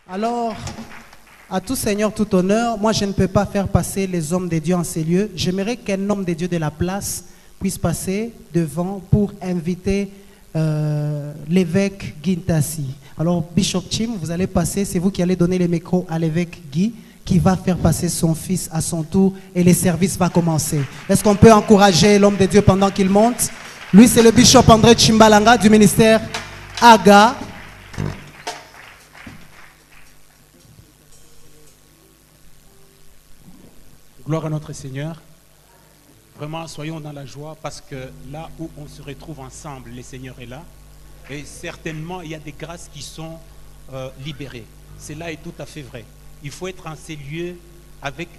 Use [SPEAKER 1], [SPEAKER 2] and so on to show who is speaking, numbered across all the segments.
[SPEAKER 1] Alors, à tout Seigneur, tout honneur, moi je ne peux pas faire passer les hommes de Dieu en ces lieux. J'aimerais qu'un homme de Dieu de la place puisse passer devant pour inviter l'évêque Guy Ntassi. Alors, Bishop Chim, vous allez passer, c'est vous qui allez donner les micros à l'évêque Guy, qui va faire passer son fils à son tour et le service va commencer. Est-ce qu'on peut encourager l'homme de Dieu pendant qu'il monte? Lui, c'est le Bishop André Chimbalanga du ministère AGA.
[SPEAKER 2] Gloire à notre Seigneur. Vraiment, soyons dans la joie parce que là où on se retrouve ensemble, le Seigneur est là. Et certainement, il y a des grâces qui sont libérées. Cela est tout à fait vrai. Il faut être en ces lieux avec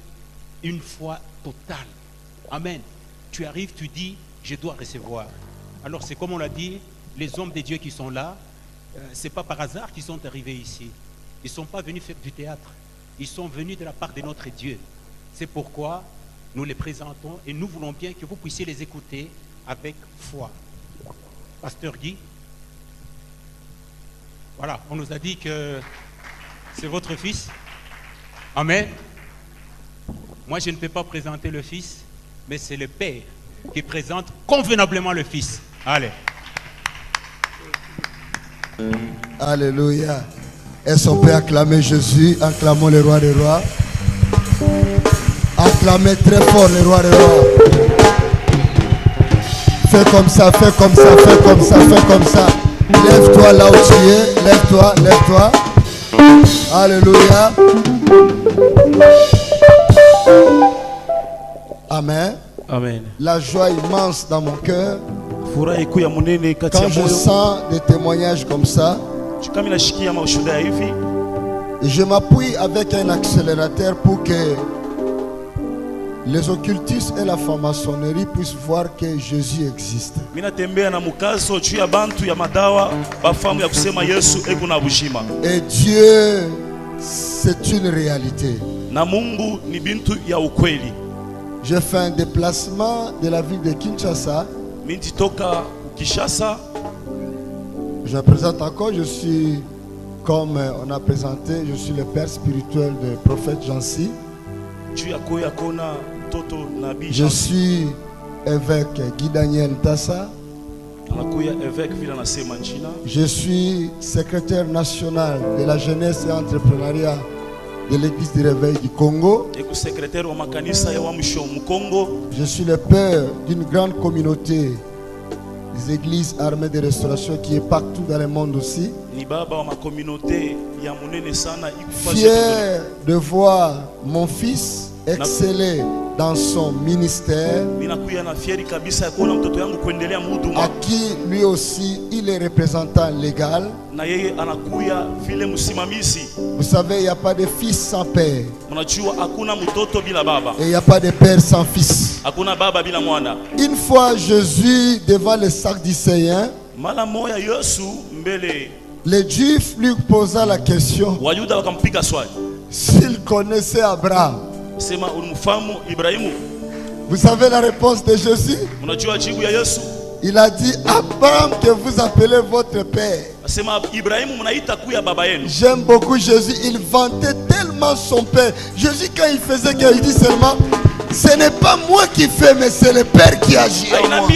[SPEAKER 2] une foi totale. Amen. Tu arrives, tu dis, je dois recevoir. Alors c'est comme on l'a dit, les hommes de Dieu qui sont là, ce n'est pas par hasard qu'ils sont arrivés ici. Ils ne sont pas venus faire du théâtre. Ils sont venus de la part de notre Dieu. C'est pourquoi nous les présentons et nous voulons bien que vous puissiez les écouter avec foi. Pasteur Guy, voilà, on nous a dit que c'est votre fils. Amen. Moi, je ne peux pas présenter le fils, mais c'est le Père qui présente convenablement le fils. Allez.
[SPEAKER 3] Alléluia. Est-ce qu'on peut acclamer Jésus? Acclamons le roi des rois. Acclamez très fort le roi des rois. Fais comme ça, fais comme ça, fais comme ça, fais comme ça. Lève-toi là où tu es. Lève-toi, lève-toi. Alléluia. Amen.
[SPEAKER 4] Amen.
[SPEAKER 3] La joie immense dans mon cœur.
[SPEAKER 4] Quand
[SPEAKER 3] Quand je sens des témoignages comme ça, et je m'appuie avec un accélérateur pour que les occultistes et la franc-maçonnerie puissent voir que Jésus existe. Et Dieu, c'est une réalité. J'ai fait un déplacement de la ville de Kinshasa. Je me présente encore, je suis, comme on a présenté, je suis le père spirituel du prophète Jansi. Je suis évêque Guy Daniel Ntassi. Je suis secrétaire national de la jeunesse et entrepreneuriat de l'église du réveil du Congo. Je suis le père d'une grande communauté des églises armées de restauration qui est partout dans le monde aussi. Fier de voir mon fils exceller dans son ministère, à qui lui aussi il est représentant légal. Vous savez, il n'y a pas de fils sans père, et il n'y a pas de père sans fils. Une fois Jésus devant le Sadducéen, les Juifs lui posa la question s'il connaissait Abraham. Vous savez la réponse de Jésus? Il a dit, Abraham que vous appelez votre père. J'aime beaucoup Jésus, il vantait tellement son père. Jésus, quand il faisait quelque chose, il dit seulement, ce n'est pas moi qui fais, mais c'est le Père qui agit en moi.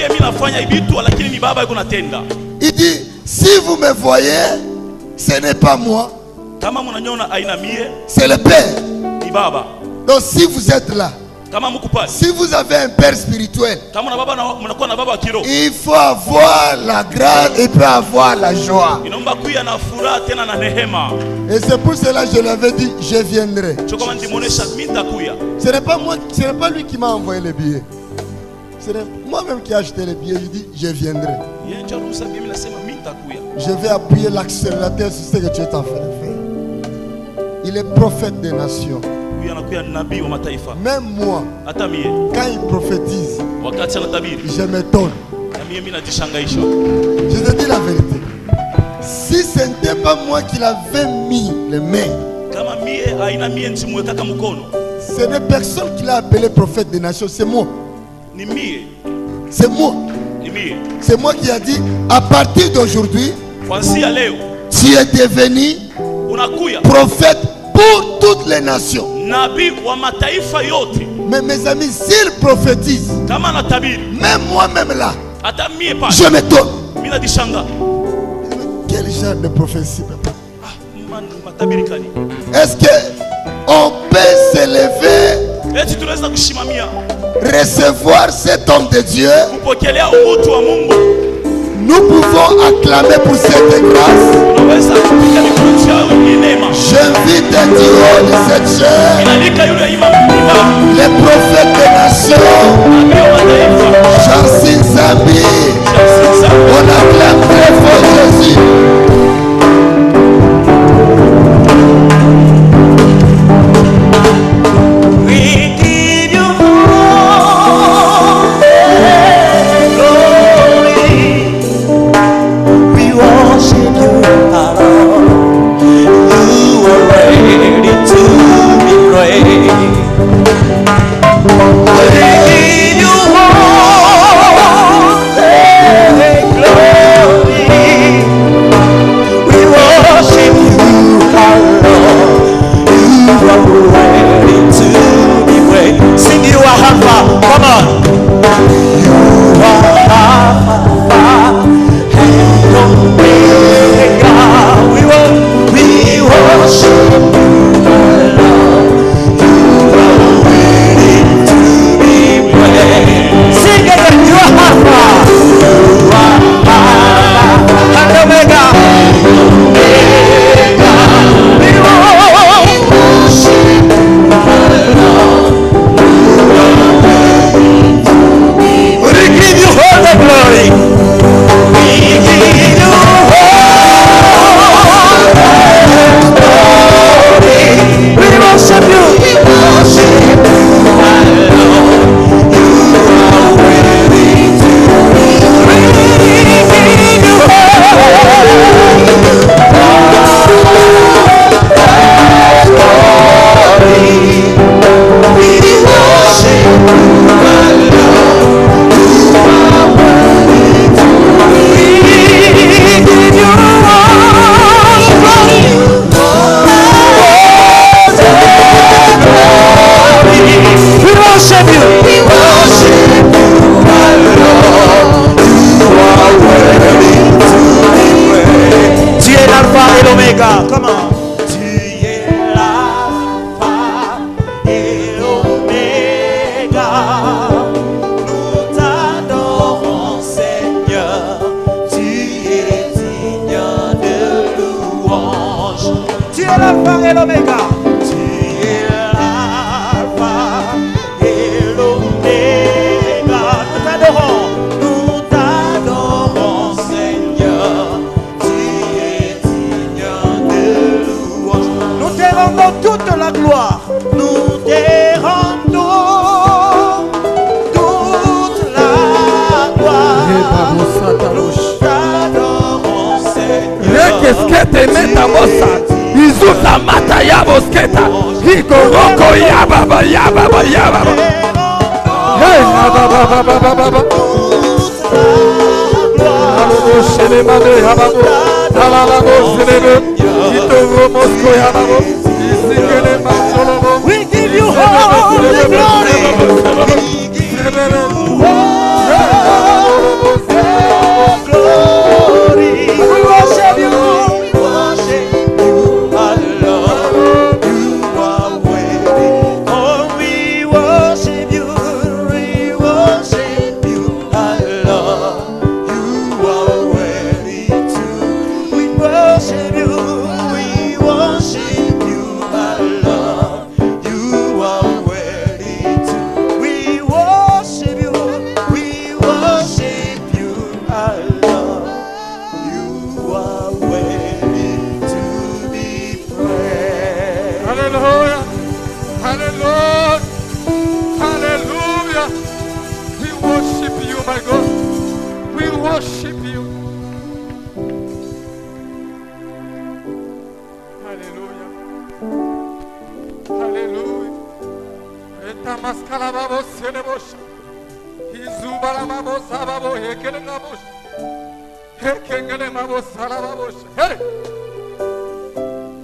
[SPEAKER 3] Il dit, si vous me voyez, ce n'est pas moi, c'est le Père. Donc si vous êtes là, si vous avez un père spirituel, il faut avoir la grâce et peut avoir la joie. Et c'est pour cela que je l'avais dit, je viendrai. Ce n'est pas moi, ce n'est pas lui qui m'a envoyé les billets. C'est moi-même qui ai acheté les billets. Je dis, je viendrai. Je vais appuyer l'accélérateur sur ce que tu es en train de faire. Il est prophète des nations. Même moi, quand il prophétise, je m'étonne. Je te dis la vérité. Si ce n'était pas moi qui l'avais mis les mains, ce n'est personne qui l'a appelé prophète des nations, c'est moi. C'est moi. C'est moi qui a dit, à partir d'aujourd'hui, tu es devenu prophète pour toutes les nations.
[SPEAKER 4] Nabii wa mataifa yote.
[SPEAKER 3] Mais mes amis, s'il prophétise,
[SPEAKER 4] Kama anatabiri,
[SPEAKER 3] même moi-même là,
[SPEAKER 4] hata mie pa.
[SPEAKER 3] je m'étonne.
[SPEAKER 4] Mimi najishanga.
[SPEAKER 3] Quel genre de prophétie, papa?
[SPEAKER 4] Matabiri kani?
[SPEAKER 3] Est-ce que on peut s'élever,
[SPEAKER 4] Eti tunaweza kushimamia,
[SPEAKER 3] recevoir cet homme de Dieu?
[SPEAKER 4] kupokelea utu wa Mungu.
[SPEAKER 3] Nous pouvons acclamer pour cette grâce.
[SPEAKER 4] Tunaweza kupiga mikono yao ni neema.
[SPEAKER 3] J'invite un duo de cette chair,
[SPEAKER 4] Inalika yule imam mkubwa,
[SPEAKER 3] les prophètes des nations,
[SPEAKER 4] nabii wa mataifa.
[SPEAKER 3] Jansin Zambi. On acclame très fort Jésus.
[SPEAKER 5] We give you all the glory. We worship you.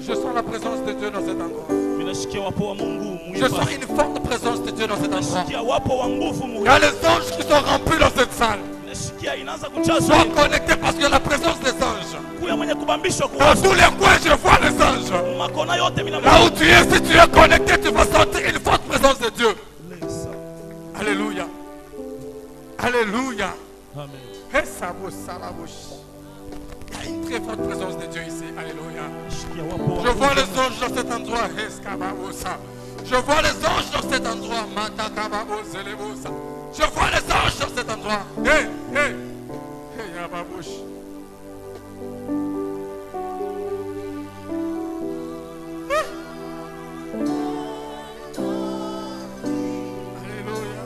[SPEAKER 6] Je sens la présence de Dieu dans cet endroit. Je sens une forte présence de Dieu dans cet endroit. Il y a les anges qui sont remplis dans cette salle. Sois connecté parce que la présence des anges. Dans tous les coins, je vois les anges. Là où tu es, si tu es connecté, tu vas sentir une forte présence de Dieu. Alléluia. Alléluia.
[SPEAKER 4] Amen.
[SPEAKER 6] Il y a une très forte présence de Dieu ici. Alléluia. Je vois les anges dans cet endroit. Je vois les anges dans cet endroit. Je vois les anges dans cet endroit. Hey, hey. Hey, Yababush. Alléluia.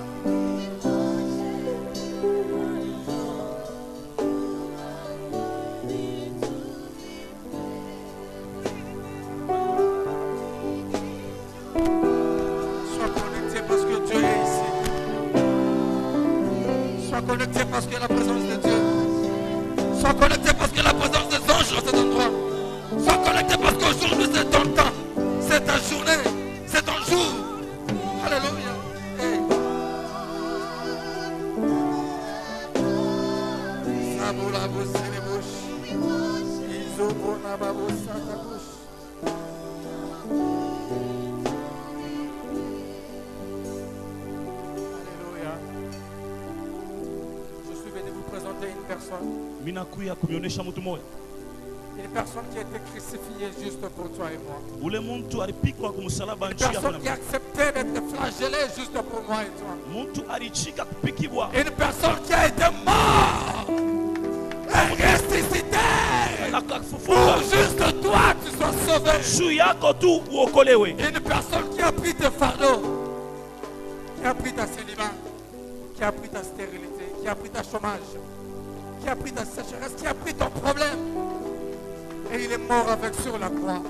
[SPEAKER 6] Sois connecté parce que Dieu est ici. Sois connecté parce que la présence de Dieu. Sois connecté parce que la présence des anges dans cet endroit. Sois connecté parce qu'aujourd'hui c'est ton temps. C'est ta journée. C'est ton jour. Alléluia. Hey. Saboula bosse les bouches. Izobona babosa ta bouche. Alléluia. Je suis venu vous présenter une personne. Une personne qui a été crucifiée juste pour toi et moi. Une personne qui a accepté d'être flagellée juste pour moi et toi. Une personne qui a été morte et ressuscité pour juste toi tu sois sauvé. Une personne qui a pris tes fardeaux, qui a pris ta célibat, qui a pris ta stérilité, qui a pris ta chômage, qui a pris ta sécheresse, qui a pris ton problème. Et il est mort avec sur la croix.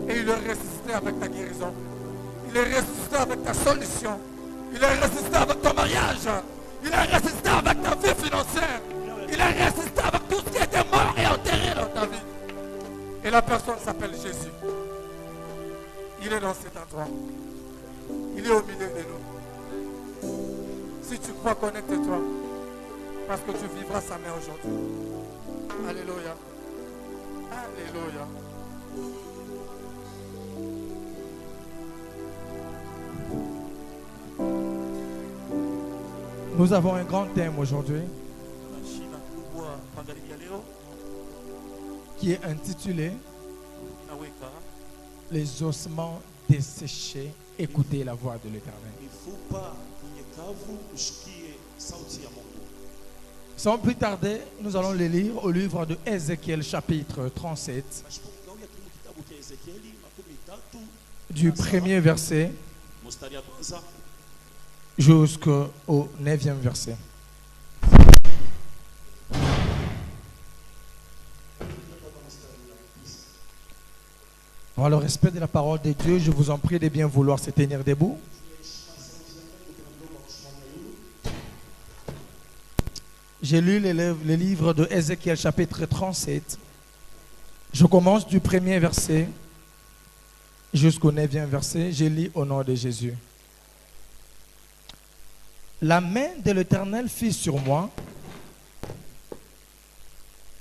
[SPEAKER 6] Et il est ressuscité avec ta guérison. Il est ressuscité avec ta solution. Il est ressuscité avec ton mariage. Il est ressuscité avec ta vie financière. Il est ressuscité avec tout ce qui était mort et enterré dans ta vie. Et la personne s'appelle Jésus. Il est dans cet endroit. Il est au milieu de nous. Si tu crois, connecte-toi. Parce que tu vivras sa main aujourd'hui. Alléluia. Alléluia.
[SPEAKER 7] Nous avons un grand thème aujourd'hui qui est intitulé Les ossements desséchés, écoutez la voix de l'Éternel. Sans plus tarder, nous allons les lire au livre de Ézéchiel chapitre 37 du premier verset jusqu'au 9e verset. Dans le respect de la parole de Dieu, je vous en prie de bien vouloir se tenir debout. J'ai lu le livre de Ézéchiel chapitre 37. Je commence du premier verset jusqu'au 9e verset. Je lis au nom de Jésus. La main de l'Éternel fut sur moi,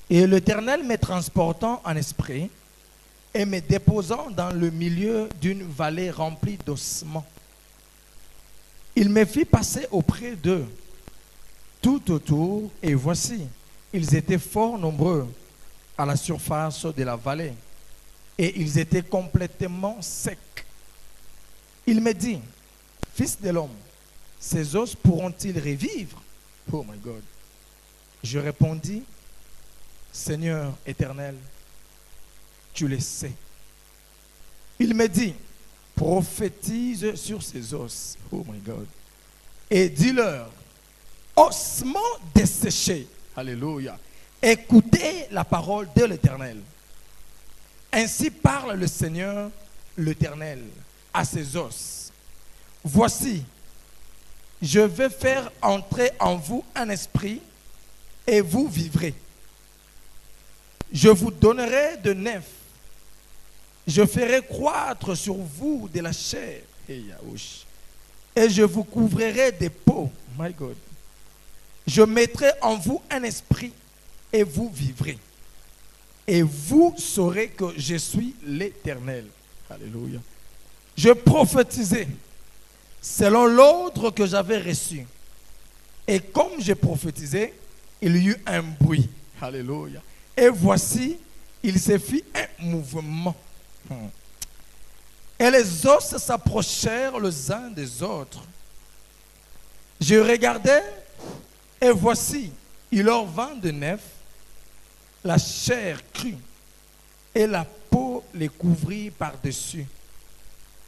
[SPEAKER 7] et l'Éternel me transportant en esprit et me déposant dans le milieu d'une vallée remplie d'ossements. Il me fit passer auprès d'eux tout autour, et voici, ils étaient fort nombreux à la surface de la vallée, et ils étaient complètement secs. Il me dit, fils de l'homme, ces os pourront-ils revivre? Oh my God. Je répondis, Seigneur éternel, tu le sais. Il me dit, prophétise sur ces os. Oh my God. Et dis-leur, ossements desséchés. Alléluia. Écoutez la parole de l'Éternel. Ainsi parle le Seigneur l'Éternel à ses os. Voici, je vais faire entrer en vous un esprit et vous vivrez. Je vous donnerai de neuf Je ferai croître sur vous de la chair. Et je vous couvrirai des peaux. My God. Je mettrai en vous un esprit et vous vivrez. Et vous saurez que je suis l'Éternel. Alléluia. Je prophétisais selon l'ordre que j'avais reçu. Et comme je prophétisais, il y eut un bruit. Alléluia. Et voici, il se fit un mouvement. Et les os s'approchèrent les uns des autres. Je regardais, et voici, il leur vint de neuf, la chair crue, et la peau les couvrit par-dessus.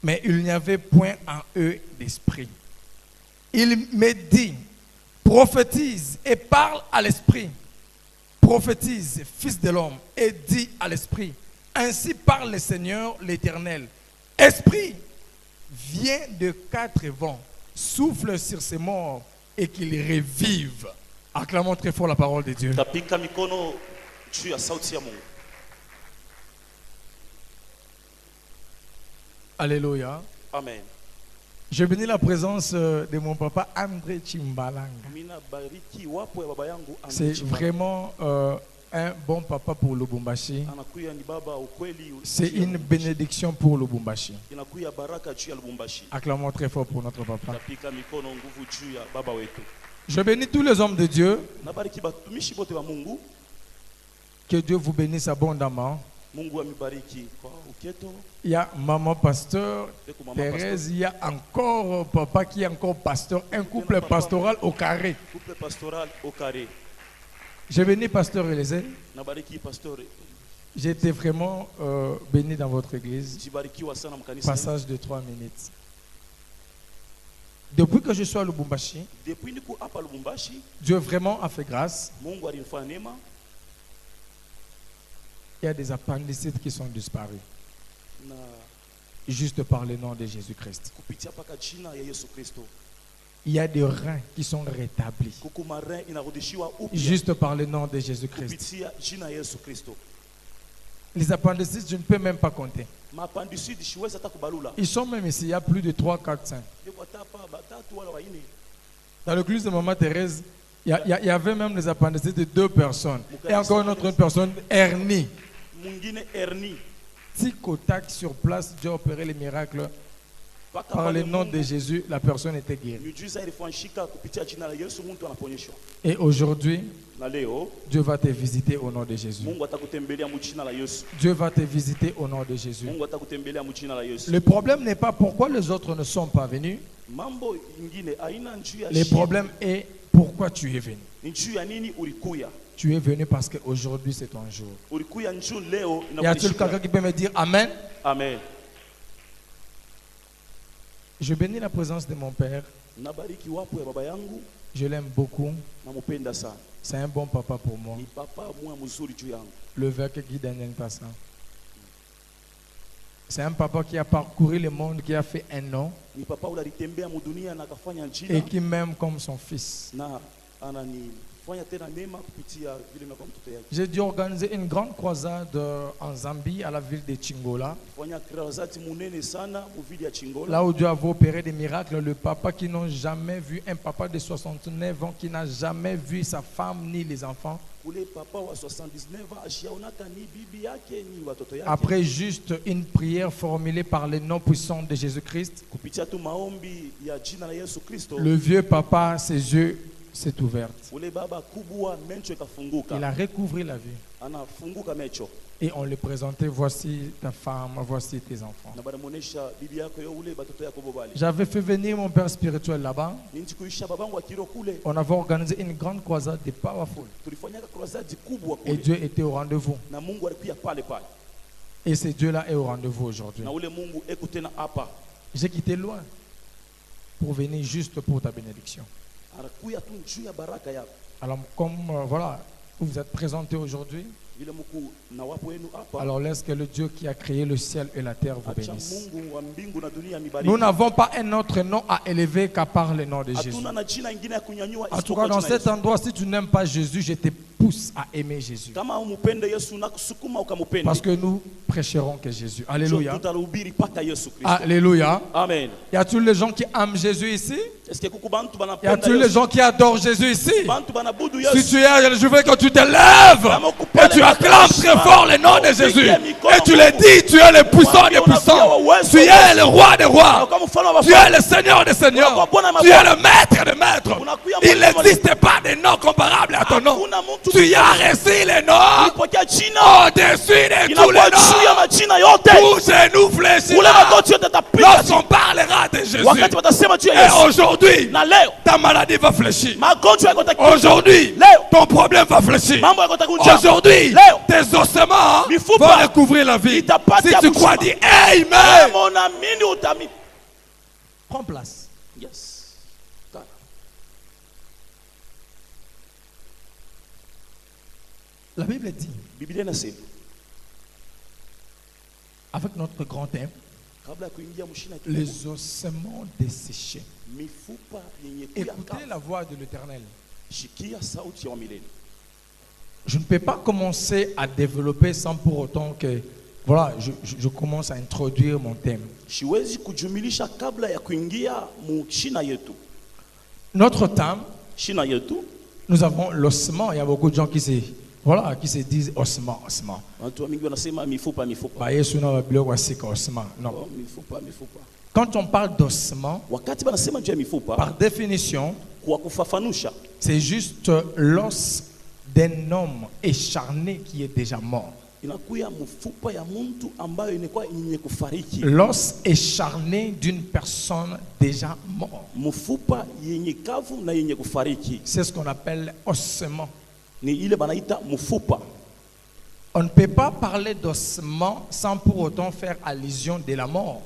[SPEAKER 7] Mais il n'y avait point en eux d'esprit. Il me dit, prophétise et parle à l'esprit. Prophétise, fils de l'homme, et dis à l'esprit, ainsi parle le Seigneur l'Éternel. Esprit, viens de 4 vents, souffle sur ces morts et qu'ils revivent. Acclamons très fort la parole de Dieu. Alléluia.
[SPEAKER 4] Amen.
[SPEAKER 7] Je bénis la présence de mon papa André Chimbalanga. C'est vraiment un bon papa pour Lubumbashi. C'est une bénédiction pour Lubumbashi. Acclamons très fort pour notre papa. Je bénis tous les hommes de Dieu. Que Dieu vous bénisse abondamment. Il y a maman pasteur Thérèse, il y a encore papa qui est encore pasteur, un couple pastoral au carré. J'ai béni pasteur Élysée. J'ai été vraiment béni dans votre église. Passage de 3 minutes. Depuis que je suis à Lubumbashi, Dieu vraiment a fait grâce. Il y a des appendicites qui sont disparus. Juste par le nom de Jésus-Christ. Il y a des reins qui sont rétablis. Juste par le nom de Jésus-Christ. Les appendicites, je ne peux même pas compter. Ils sont même ici, il y a plus de 3, 4, 5. Dans l'église de Maman Thérèse, il y avait même les appendicites de 2 personnes. Et encore une autre personne, hernie. Tic au tac sur place, Dieu a opéré les miracles. Par le nom de Jésus, la personne était guérie. Et aujourd'hui, Dieu va te visiter au nom de Jésus. Dieu va te visiter au nom de Jésus. Le problème n'est pas pourquoi les autres ne sont pas venus. Le problème est pourquoi tu es venu. Tu es venu parce qu'aujourd'hui c'est ton jour. Y a-t-il quelqu'un qui peut me dire Amen?
[SPEAKER 4] Amen.
[SPEAKER 7] Je bénis la présence de mon père. Je l'aime beaucoup. C'est un bon papa pour moi. Le vec Guy Daniel Tassa. C'est un papa qui a parcouru le monde, qui a fait un nom et qui m'aime comme son fils. J'ai dû organiser une grande croisade en Zambie, à la ville de Chingola. Là où Dieu a opéré des miracles, le papa qui n'a jamais vu, un papa de 69 ans qui n'a jamais vu sa femme ni les enfants. Après juste une prière formulée par le nom puissant de Jésus-Christ, le vieux papa, ses yeux s'est ouverte. Il a recouvré la vue. Et on lui présentait, voici ta femme, voici tes enfants. J'avais fait venir mon père spirituel là-bas. On avait organisé une grande croisade de powerful. Et Dieu était au rendez-vous. Et ce Dieu-là est au rendez-vous aujourd'hui. J'ai quitté loin pour venir juste pour ta bénédiction. Alors comme voilà, vous vous êtes présenté aujourd'hui, Alors laisse que le Dieu qui a créé le ciel et la terre vous bénisse. Nous n'avons pas un autre nom à élever qu'à part le nom de Jésus. En tout cas, dans cet endroit, si tu n'aimes pas Jésus, je te pousse à aimer Jésus. Parce que nous prêcherons que Jésus. Alléluia. Alléluia.
[SPEAKER 4] Amen.
[SPEAKER 7] Y a-t-il les gens qui aiment Jésus ici? Y a-t-il les gens qui adorent Jésus ici? Si tu es, je veux que tu te lèves et tu acclames très fort le nom de Jésus. Et tu le dis, tu es le puissant des puissants. Tu es le roi des rois. Tu es le Seigneur des seigneurs. Tu es le maître des maîtres. Il n'existe pas de nom comparable à ton nom. Tu as reçu les noms au-dessus de tous les noms. Tout genou fléchira lorsqu'on parlera de Jésus. Et aujourd'hui, ta maladie va fléchir. Aujourd'hui, ton problème va fléchir. Aujourd'hui, tes ossements vont recouvrir la vie. Si tu crois, dis Amen. Prends place.
[SPEAKER 4] Yes.
[SPEAKER 7] La Bible dit, avec notre grand thème, les ossements desséchés. Écoutez la voix de l'Éternel. Je ne peux pas commencer à développer sans pour autant que voilà, je commence à introduire mon thème. Notre thème, nous avons l'ossement. Il y a beaucoup de gens qui se disent ossement. Non. Quand on parle d'ossement, par définition, c'est juste l'os d'un homme écharné qui est déjà mort. L'os écharné d'une personne déjà morte. C'est ce qu'on appelle ossement. On ne peut pas parler d'ossement sans pour autant faire allusion de la mort.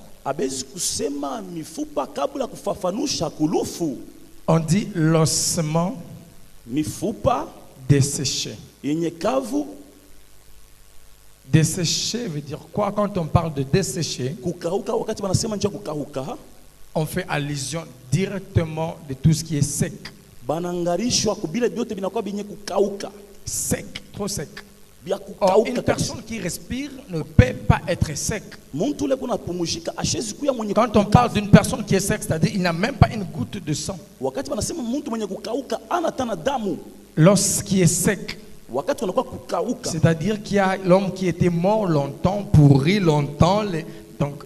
[SPEAKER 7] On dit l'ossement desséché. Desséché veut dire quoi? Quand on parle de desséché, on fait allusion directement de tout ce qui est sec. Sec, trop sec. Or, une personne qui respire ne peut pas être sec. Quand on parle d'une personne qui est sec, c'est-à-dire qu'il n'a même pas une goutte de sang. L'os qui est sec, c'est-à-dire qu'il y a l'homme qui était mort longtemps, pourri longtemps, donc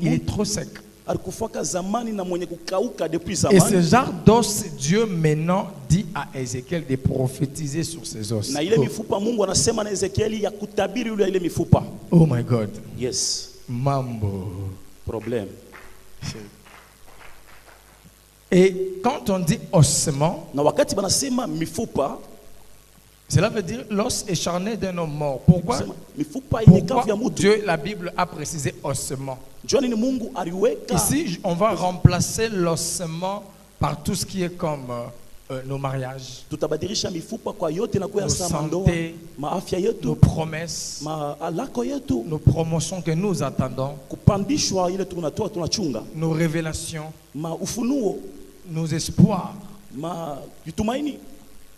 [SPEAKER 7] il est trop sec. Et ce genre d'os, Dieu maintenant dit à Ézéchiel de prophétiser sur ces os. Oh my God.
[SPEAKER 4] Yes.
[SPEAKER 7] Mambo.
[SPEAKER 4] Problème.
[SPEAKER 7] Et quand on dit ossement, cela veut dire l'os écharné d'un homme mort. Pourquoi Dieu, la Bible a précisé ossement? Ici, on va remplacer l'ossement par tout ce qui est comme nos mariages, nos santé, nos promesses, nos promotions que nous attendons, nos révélations, nos espoirs.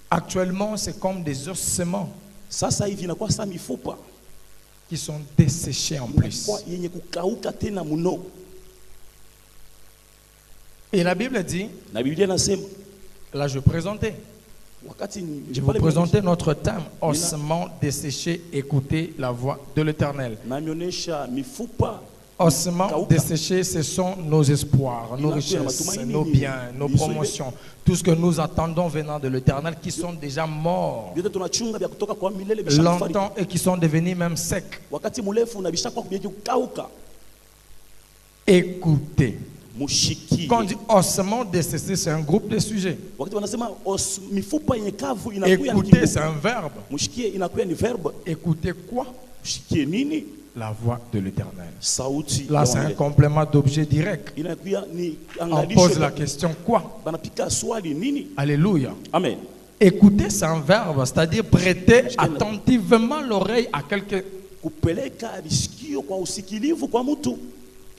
[SPEAKER 7] Actuellement, c'est comme des ossements qui sont desséchés en plus. Et la Bible dit, là je présentais, je vous présentais notre thème, ossements desséchés, écoutez la voix de l'Éternel. Ossements desséchés, ce sont nos espoirs, nos richesses, nos biens, nos promotions, tout ce que nous attendons venant de l'Éternel qui sont déjà morts longtemps et qui sont devenus même secs. Écoutez. Quand on dit ossements desséchés, c'est un groupe de sujets. Écoutez, c'est un verbe. Écoutez quoi? La voix de l'Éternel. Là, c'est un complément d'objet direct. On pose la question quoi? Alléluia.
[SPEAKER 4] Amen.
[SPEAKER 7] Écouter sans verbe, c'est-à-dire prêter attentivement l'oreille à quelqu'un.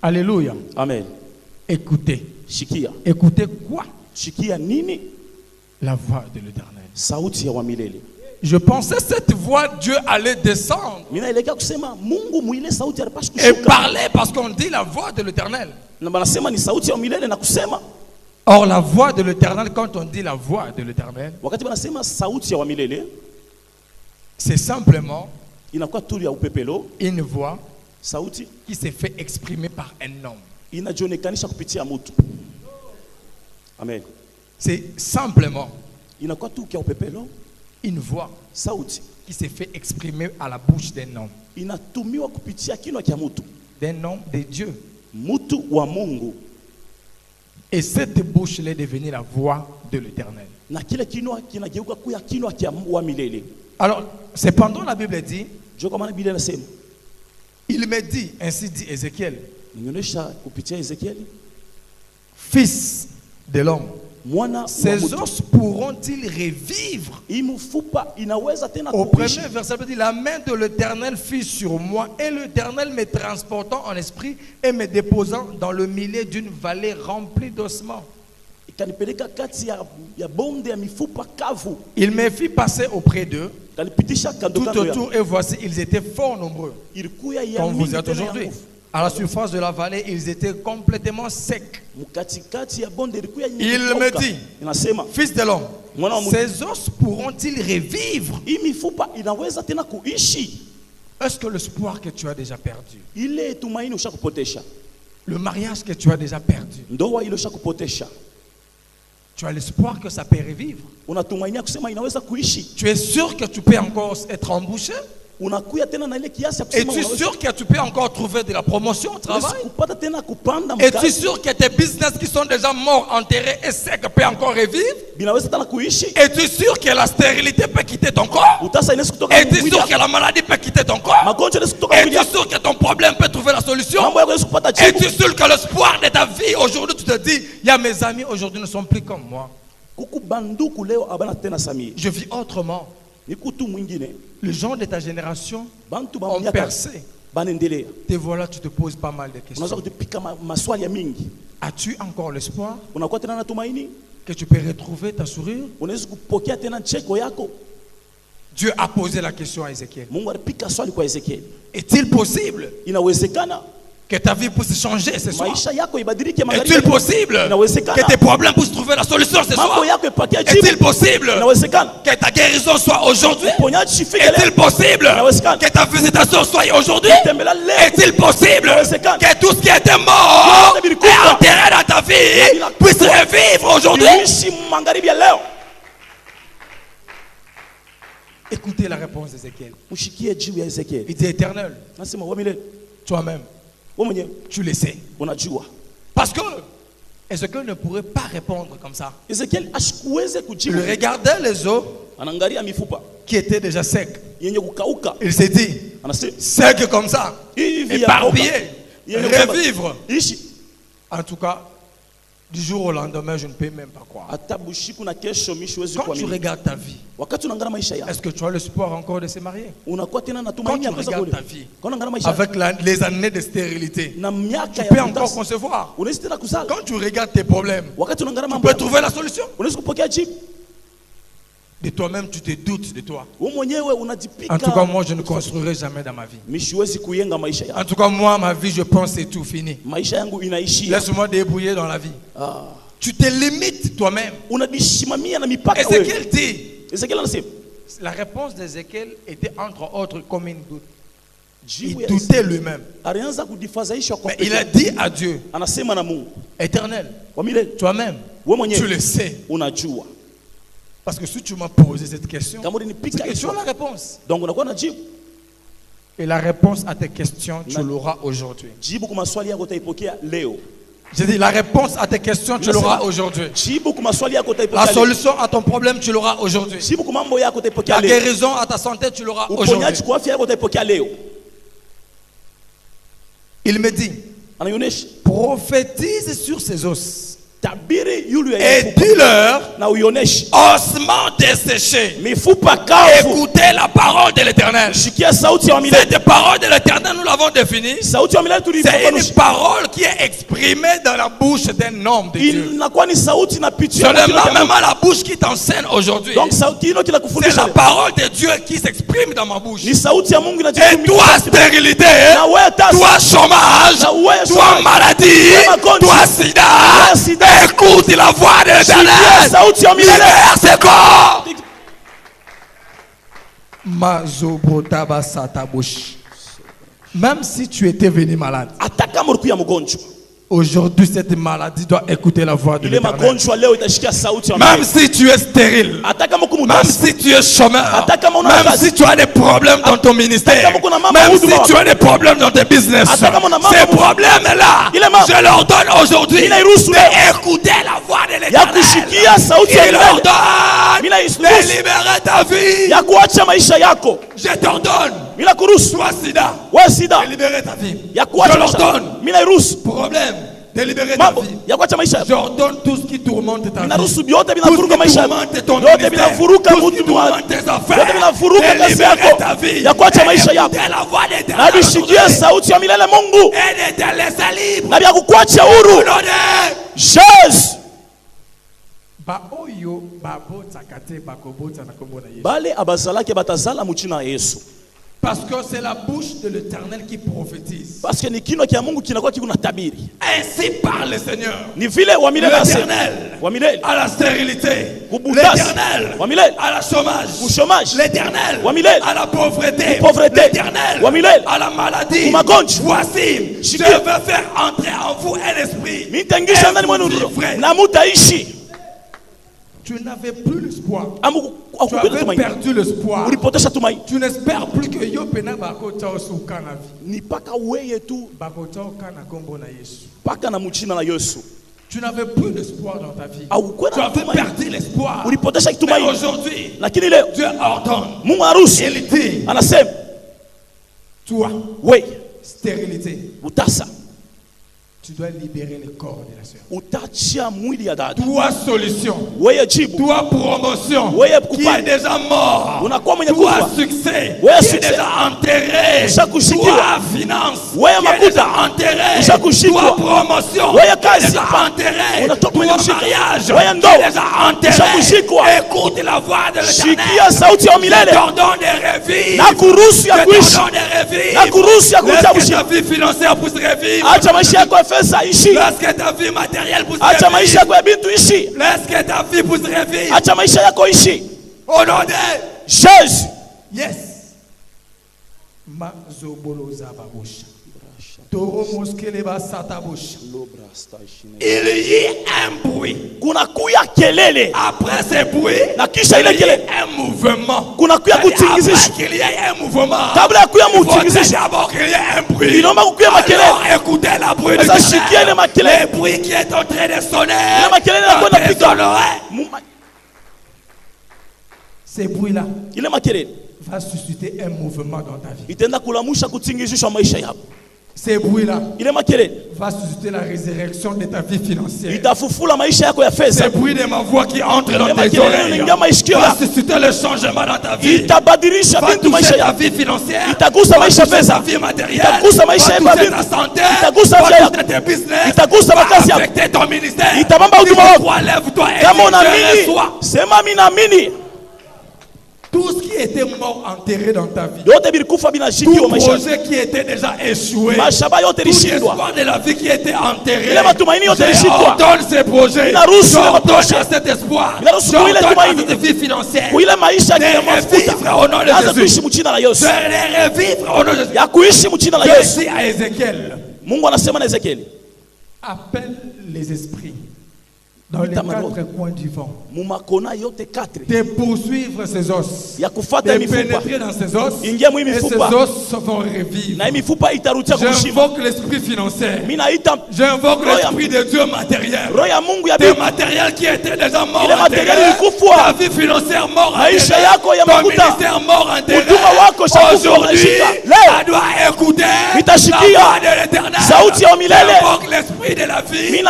[SPEAKER 7] Alléluia.
[SPEAKER 4] Amen.
[SPEAKER 7] Écoutez.
[SPEAKER 4] Shikia.
[SPEAKER 7] Écoutez quoi?
[SPEAKER 4] Shikia nini?
[SPEAKER 7] La voix de l'Éternel.
[SPEAKER 4] Sauti ya wa milele.
[SPEAKER 7] Je pensais cette voix, Dieu allait descendre et parler parce qu'on dit la voix de l'Éternel. Or, la voix de l'Éternel, quand on dit la voix de l'Éternel, c'est simplement une voix qui s'est fait exprimer par un homme.
[SPEAKER 4] Amen.
[SPEAKER 7] C'est simplement une voix qui s'est fait exprimer à la bouche d'un homme. D'un homme de Dieu. Et cette bouche est devenue la voix de l'Éternel. Alors, cependant, la Bible dit, il me dit, ainsi dit Ézéchiel, fils de l'homme, ces os pourront-ils revivre? Au premier verset, il dit, la main de l'Éternel fut sur moi, et l'Éternel me transportant en esprit et me déposant dans le milieu d'une vallée remplie d'ossements. Il me fit passer auprès d'eux tout autour, et voici, ils étaient fort nombreux, comme vous êtes aujourd'hui. À la surface de la vallée, ils étaient complètement secs. Il me dit, fils de l'homme, ces os pourront-ils revivre? Est-ce que l'espoir que tu as déjà perdu, le mariage que tu as déjà perdu, tu as l'espoir que ça peut revivre? Tu es sûr que tu peux encore être embauché? Es-tu sûr que tu peux encore trouver de la promotion au travail? Es-tu sûr que tes business qui sont déjà morts, enterrés et secs peuvent encore revivre? Es-tu sûr que la stérilité peut quitter ton corps? Es-tu sûr que la maladie peut quitter ton corps? Es-tu sûr que ton problème peut trouver la solution? Es-tu sûr que l'espoir de ta vie aujourd'hui, tu te dis, il y a mes amis aujourd'hui ne sont plus comme moi. Je vis autrement. Les gens de ta génération ont percé. Te voilà, tu te poses pas mal de questions. As-tu encore l'espoir que tu peux retrouver ta sourire? Dieu a posé la question à Ézéchiel. Est-il possible que ta vie puisse changer ce soir? Est-il possible que tes problèmes puissent trouver la solution ce soir? Est-il possible que ta guérison soit aujourd'hui? Est-il possible que ta visitation soit aujourd'hui? Est-il possible que tout ce qui était mort et enterré dans ta vie puisse revivre aujourd'hui? Écoutez la réponse d'Ézéchiel. Il dit, Éternel, toi-même, tu le sais. Parce que Ézéchiel ne pourrait pas répondre comme ça. Il regardait les os qui étaient déjà secs. Il s'est dit, secs comme ça, éparpillés, revivre. En tout cas, du jour au lendemain, je ne peux même pas croire. Quand tu regardes ta vie, est-ce que tu as l'espoir encore de se marier? Quand tu regardes ta vie, avec les années de stérilité, tu peux encore concevoir. Quand tu regardes tes problèmes, tu peux trouver la solution. De toi-même, tu te doutes de toi. En tout cas, moi, je ne construirai jamais dans ma vie. En tout cas, moi, ma vie, je pense c'est tout fini. Laisse-moi débrouiller dans la vie. Tu te limites toi-même. Ézéchiel dit, la réponse d'Ézéchiel était entre autres comme une doute. Il doutait lui-même. Mais il a dit à Dieu, Éternel, toi-même, tu le sais. Parce que si tu m'as posé cette question, c'est que tu as la réponse. Et la réponse à tes questions, tu l'auras aujourd'hui. J'ai dit, la réponse à tes questions, tu l'auras aujourd'hui. La solution à ton problème, tu l'auras aujourd'hui. La guérison à ta santé, tu l'auras aujourd'hui. Il me dit, prophétise sur ces os. Et dis-leur, ossements desséchés, écoutez la parole de l'Éternel. Cette parole de l'Éternel, nous l'avons définie. C'est une parole qui est exprimée dans la bouche d'un homme de Dieu. Seulement même à la bouche qui t'enseigne aujourd'hui. C'est la parole de Dieu qui s'exprime dans ma bouche. Et toi, stérilité, toi, chômage, toi, maladie, toi, sida, écoute la voix de l'Éternel. Libère ce corps. Même si tu étais venu malade, aujourd'hui cette maladie doit écouter la voix de l'Éternel. Même si tu es stérile, même si tu es chômeur, même si tu as des problèmes dans ton ministère, même si tu as des problèmes dans tes business, ces problèmes-là, je leur donne aujourd'hui d'écouter la voix de l'Éternel. Il leur donne de libérer ta vie. Je t'ordonne. Toi sida, de libérer ta vie. Je leur donne problème de libérer ta vie. J'ordonne tout ce qui tourmente ta vie. Tout ce qui tourmente ton ministère. Tout ce qui tourmente tes affaires. De libérer ta vie. Écoutez la voix d'Éternel. Et de te laisser libre.
[SPEAKER 3] Jésus.
[SPEAKER 4] Bale abazalaki batazala muchina Yesu.
[SPEAKER 7] Parce que c'est la bouche de l'Éternel qui prophétise.
[SPEAKER 4] Parce que ni kinywa kia Mungu kinakuwa kiko na tabiri.
[SPEAKER 7] Ainsi parle le Seigneur.
[SPEAKER 4] Ni vile wa milele
[SPEAKER 7] l'Éternel à la stérilité. L'Éternel à la chômage. L'Éternel à la pauvreté. L'Éternel à la maladie. Voici, je veux faire entrer en vous un esprit. Tu n'avais plus l'espoir. Tu avais perdu l'espoir. Tu n'espères plus que yo pena bakota osukana vie.
[SPEAKER 4] Ni paka weye tu
[SPEAKER 7] bakota okana kombo na Yesu.
[SPEAKER 4] Paka na muchina na Yesu.
[SPEAKER 7] Tu n'avais plus d'espoir dans ta vie. Tu avais perdu l'espoir. Mais aujourd'hui, Dieu ordonne.
[SPEAKER 4] Mungu harusi.
[SPEAKER 7] Il dit.
[SPEAKER 4] Anasema.
[SPEAKER 7] Toi.
[SPEAKER 4] Oui.
[SPEAKER 7] Stérilité.
[SPEAKER 4] Utasa.
[SPEAKER 7] Tu dois libérer le corps de la sœur.
[SPEAKER 4] Utachia mwili ya dada.
[SPEAKER 7] Toi solution.
[SPEAKER 4] Weye jibu.
[SPEAKER 7] Toi promotion.
[SPEAKER 4] Weye
[SPEAKER 7] qui est déjà mort.
[SPEAKER 4] Unakuwa mwenye
[SPEAKER 7] kufa.
[SPEAKER 4] Toi
[SPEAKER 7] succès.
[SPEAKER 4] Weye
[SPEAKER 7] qui est déjà enterré.
[SPEAKER 4] Ushakushikwa.
[SPEAKER 7] Toi finance.
[SPEAKER 4] Weye
[SPEAKER 7] makuta. Qui est déjà enterré.
[SPEAKER 4] Ushakushikwa.
[SPEAKER 7] Toi promotion.
[SPEAKER 4] Weye kazi.
[SPEAKER 7] Qui est déjà enterré.
[SPEAKER 4] Unatoka
[SPEAKER 7] Toi mariage.
[SPEAKER 4] Weye
[SPEAKER 7] Qui
[SPEAKER 4] ndoa.
[SPEAKER 7] est déjà enterré.
[SPEAKER 4] Ushakushikwa.
[SPEAKER 7] Écoute la voix de l'Éternel.
[SPEAKER 4] Shikia sauti ya milele.
[SPEAKER 7] Je t'ordonne de revivre.
[SPEAKER 4] Na kuruhusu ya kuishi.
[SPEAKER 7] Je t'ordonne de revivre.
[SPEAKER 4] Na kuruhusu ya kuishi.
[SPEAKER 7] Laisse que ta vie financière puisse revivre.
[SPEAKER 4] Acha maisha yako ya pesa ishi.
[SPEAKER 7] Laisse que ta vie matérielle puisse
[SPEAKER 4] Acha maisha yako ya bintu ishi.
[SPEAKER 7] Laisse que ta vie puisse revivre.
[SPEAKER 4] Acha maisha yako ishi.
[SPEAKER 7] Au nom de
[SPEAKER 4] Jésus.
[SPEAKER 7] Yes. Mazoboloza babosha. Toro moskele ba satabosha. Il y a un bruit.
[SPEAKER 4] Kuna kuya kelele.
[SPEAKER 7] Après ce bruit,
[SPEAKER 4] na kisha ile kelele,
[SPEAKER 7] un mouvement.
[SPEAKER 4] Kuna kuya kutingizisha.
[SPEAKER 7] Qu'il y ait un mouvement.
[SPEAKER 4] Kabla ya kuya mutingizisha.
[SPEAKER 7] D'abord qu'il y ait un bruit.
[SPEAKER 4] Inaomba kuya makelele.
[SPEAKER 7] Écoutez la bruit de
[SPEAKER 4] shikia ile makelele.
[SPEAKER 7] Le bruit qui est en train de sonner.
[SPEAKER 4] Ile makelele yanakwenda pika.
[SPEAKER 7] Ces bruits-là,
[SPEAKER 4] ile makelele
[SPEAKER 7] va susciter un mouvement dans ta vie.
[SPEAKER 4] Itaenda kulamusha kutingizisha maisha yako.
[SPEAKER 7] Ces bruits-là,
[SPEAKER 4] ile makelele
[SPEAKER 7] va susciter la résurrection de ta vie financière.
[SPEAKER 4] Itafufula maisha yako ya fedha.
[SPEAKER 7] Ces bruits de ma voix qui entre dans tes oreilles va susciter le changement dans ta vie.
[SPEAKER 4] Itabadilisha bintu maisha
[SPEAKER 7] ta vie financière.
[SPEAKER 4] Itagusa maisha ya fedha.
[SPEAKER 7] Ta vie matérielle.
[SPEAKER 4] Itagusa maisha ya bintu.
[SPEAKER 7] Ta santé.
[SPEAKER 4] Itagusa maisha yako.
[SPEAKER 7] Tes business.
[SPEAKER 4] Itagusa makazi yako.
[SPEAKER 7] Affecter ton ministère.
[SPEAKER 4] Itabamba huduma wako.
[SPEAKER 7] Lève-toi et
[SPEAKER 4] kama unaamini sema mimi naamini.
[SPEAKER 7] Tout ce qui était mort enterré dans ta vie. Tout projet qui était déjà échoué. Tout espoir de la vie qui était enterré. J'ordonne ces projets. J'ordonne à cet espoir. J'ordonne à cette vie financière. De revivre au nom de Jésus. De revivre au nom de Jésus. Je dis à Ézéchiel.
[SPEAKER 4] Mungu anasema na Ezekiel.
[SPEAKER 7] Appelle les esprits. dans les 4 coins du vent, de poursuivre ses os, de pénétrer dans ses os, et ses os vont revivre. J'invoque l'esprit financier, j'invoque l'esprit de Dieu matériel, des matériels qui étaient déjà morts en terre, ta vie financière mort en terre, ton ministère mort en terre. Aujourd'hui, ça doit écouter la voix de l'Éternel. J'invoque l'esprit de la vie,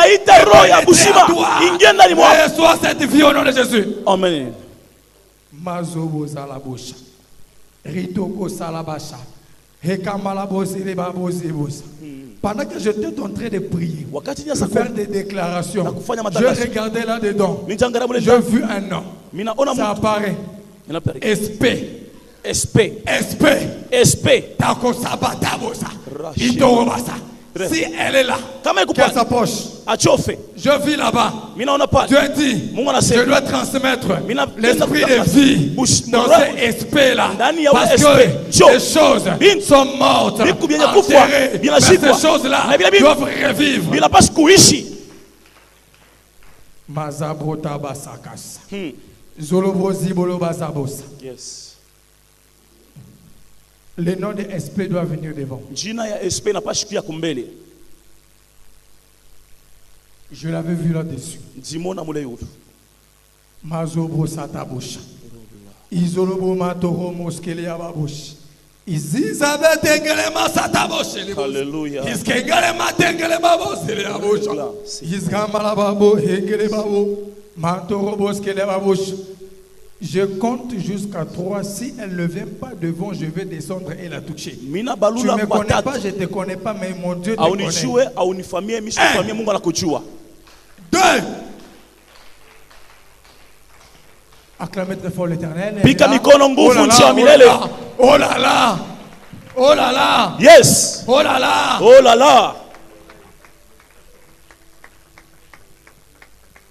[SPEAKER 7] reçois cette vie au nom de Jésus.
[SPEAKER 4] Amen.
[SPEAKER 7] Mazobo Zalabosha, Ritoko Salabasha, Hekamalabosiribabosibos. Pendant que j'étais en train de prier, de faire des déclarations, je regardais là-dedans. J'ai vu un nom. Ça apparaît. SP. Tako Sabatabosa. Itorobasa. Si elle est là, qu'elle s'approche. Je vis là-bas. Dieu dit, je dois transmettre l'esprit de vie dans ces esprits-là. Parce que les choses sont mortes, enterrées. Mais ces choses-là doivent revivre. Mazabrota basakas. Zolobozi bolobazabos. Le nom de SP doit venir devant. Je l'avais vu là-dessus. Mazobro satabosha. Izolobo matoro moskele ababosh. Izizabe tengelema sataboshe. Alléluia. Iskengelema tengelema bosele abosha. Iskamala babo hegele babo. Matoro boskele ababosh. Je compte jusqu'à 3. Si elle ne vient pas devant, je vais descendre et la toucher. Tu ne me connais pas, je ne te connais pas, mais mon Dieu te connaît. 2. Acclamez très fort l'Éternel. Oh là là. Oh là là.
[SPEAKER 4] Yes.
[SPEAKER 7] Oh là là.
[SPEAKER 4] Oh là là.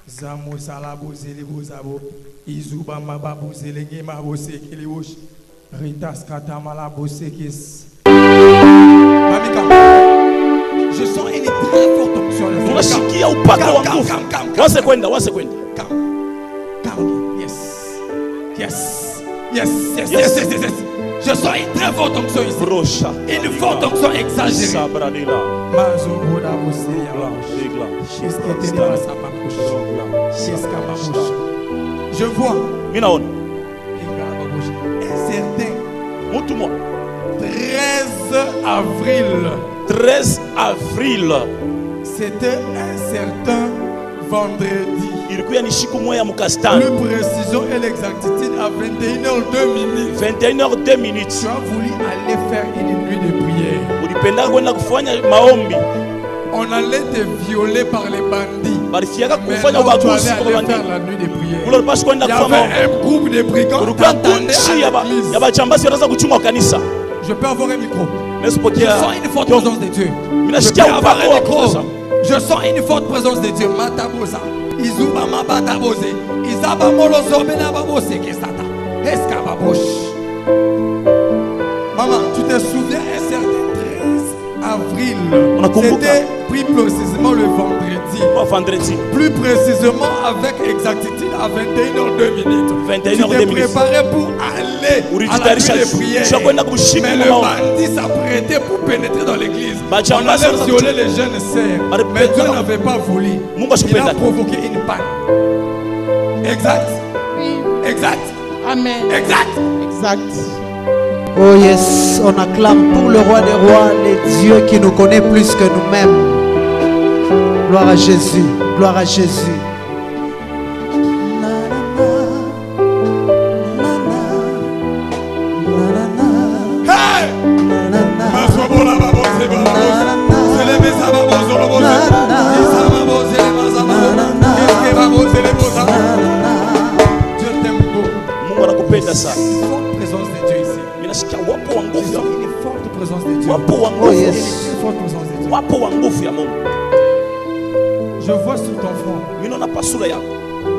[SPEAKER 7] Zamo salabo zelebo zabo. Izuba mababu zelenge mabose kiliwosh. Ritas katamala bose kis. Mamika. Je sens une très forte onction.
[SPEAKER 4] Tunashikia upako wa nguvu. Wase kwenda.
[SPEAKER 7] Yes. Je sens une très forte onction ici. Une forte onction exagérée. Je vois un certain 13 avril. C'était un certain vendredi. Plus précision et l'exactitude à 21h02. Tu as voulu aller faire une nuit de prière. On allait te violer par les bandits. Mais là, tu allais aller faire la nuit de prière. Il y avait un groupe de brigands qui t'attendaient à l'église. Je peux avoir un micro. Je sens une forte présence de Dieu. Je peux avoir un micro. Je sens une forte présence de Dieu. Matabosa. Izuba mabataboze. Izaba molozobena babose kesata. Eskababosh. Maman, tu te souviens un certain 13 avril. C'était plus précisément le vendredi. Plus précisément avec exactitude à 21h02. Tu te préparais pour aller à la nuit de prière. Mais le bandit s'apprêtait pour pénétrer dans l'église. On allait violer les jeunes sœurs. Mais Dieu n'avait pas voulu. Il a provoqué une panne. Exact.
[SPEAKER 8] Amen.
[SPEAKER 1] Exact. Oh yes, on acclame pour le roi des rois, les dieux qui nous connaît plus que nous-mêmes. Gloire à Jésus, gloire à Jésus. Dieu t'aime beaucoup. Une forte présence de Dieu ici. Une forte présence de Dieu. Oh yes.
[SPEAKER 7] Une forte présence de Dieu. Je vois sur ton front.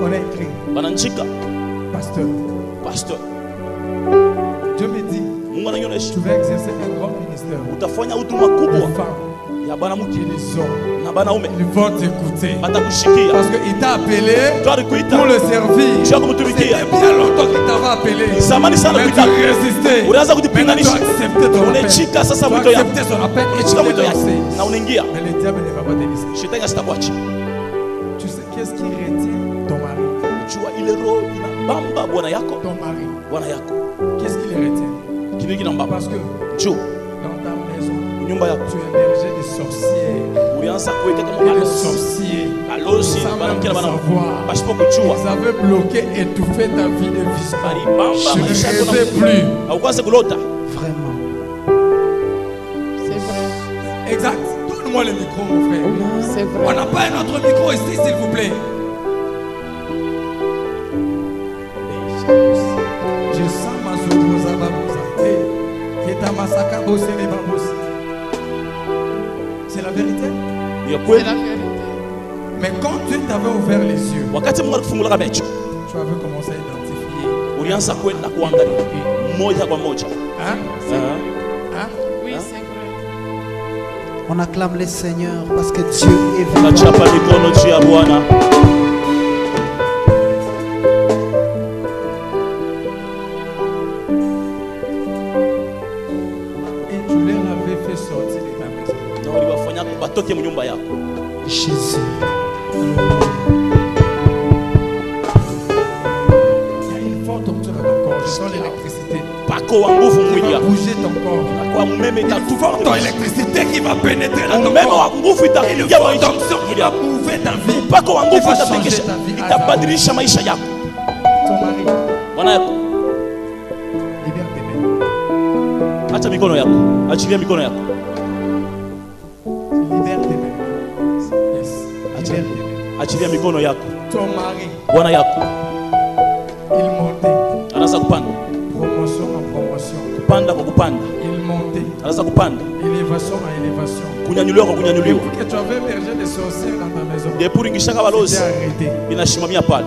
[SPEAKER 7] On a écrit Pasteur. Dieu me dit, tu vas exercer un grand ministère. De femmes
[SPEAKER 6] Ils vont t'écouter. Parce qu'il t'a appelé pour le servir. C'était bien longtemps qu'il t'avait appelé. Mais tu résistais. Maintenant tu as accepté ton appel. Tu as accepté son appel et tu l'as lancé. Mais le diable ne va pas te laisser. Tu sais qu'est-ce qui retient ton mari? Ton mari. Qu'est-ce qui le retient? Parce que dans ta maison, tu es berger des sorcières. Et les sorciers, sans même savoir, ils avaient bloqué, étouffé ta vie de vie. Tu ne rêvais plus.
[SPEAKER 1] Vraiment.
[SPEAKER 8] C'est vrai.
[SPEAKER 6] Exact. Donne-moi le micro, mon frère.
[SPEAKER 8] C'est vrai.
[SPEAKER 6] On n'a pas un autre micro ici, s'il vous plaît. Je sens ma sourire. C'est la vérité.
[SPEAKER 8] C'est la vérité.
[SPEAKER 6] Mais quand Dieu t'avait ouvert les yeux, tu avais commencé à identifier. Hein? Hein?
[SPEAKER 8] Oui, c'est vrai.
[SPEAKER 1] On acclame le Seigneur parce que Dieu est vivant. Jésus.
[SPEAKER 6] Il y a une forte rupture dans ton corps. Je sens l'électricité. Qui va bouger ton corps. Une forte électricité qui va pénétrer dans ton corps. Une forte onction qui va mouver ta vie. Qui va changer ta vie. Ton mari. Libère tes mains.
[SPEAKER 4] Acha mikono yako. Achilia mikono yako. Achilia mikono yako.
[SPEAKER 6] Ton mari.
[SPEAKER 4] Bwana yako.
[SPEAKER 6] Il montait.
[SPEAKER 4] Anaanza kupanda.
[SPEAKER 6] Promotion en promotion.
[SPEAKER 4] Kupanda kwa kupanda.
[SPEAKER 6] Il montait.
[SPEAKER 4] Anaanza kupanda.
[SPEAKER 6] Élévation en élévation.
[SPEAKER 4] Kunyanyuliwa kwa kunyanyuliwa.
[SPEAKER 6] Depuis que tu avais berger des sorcières dans ta maison.
[SPEAKER 4] Depuis ngishaka balozi. Binashimamia pale.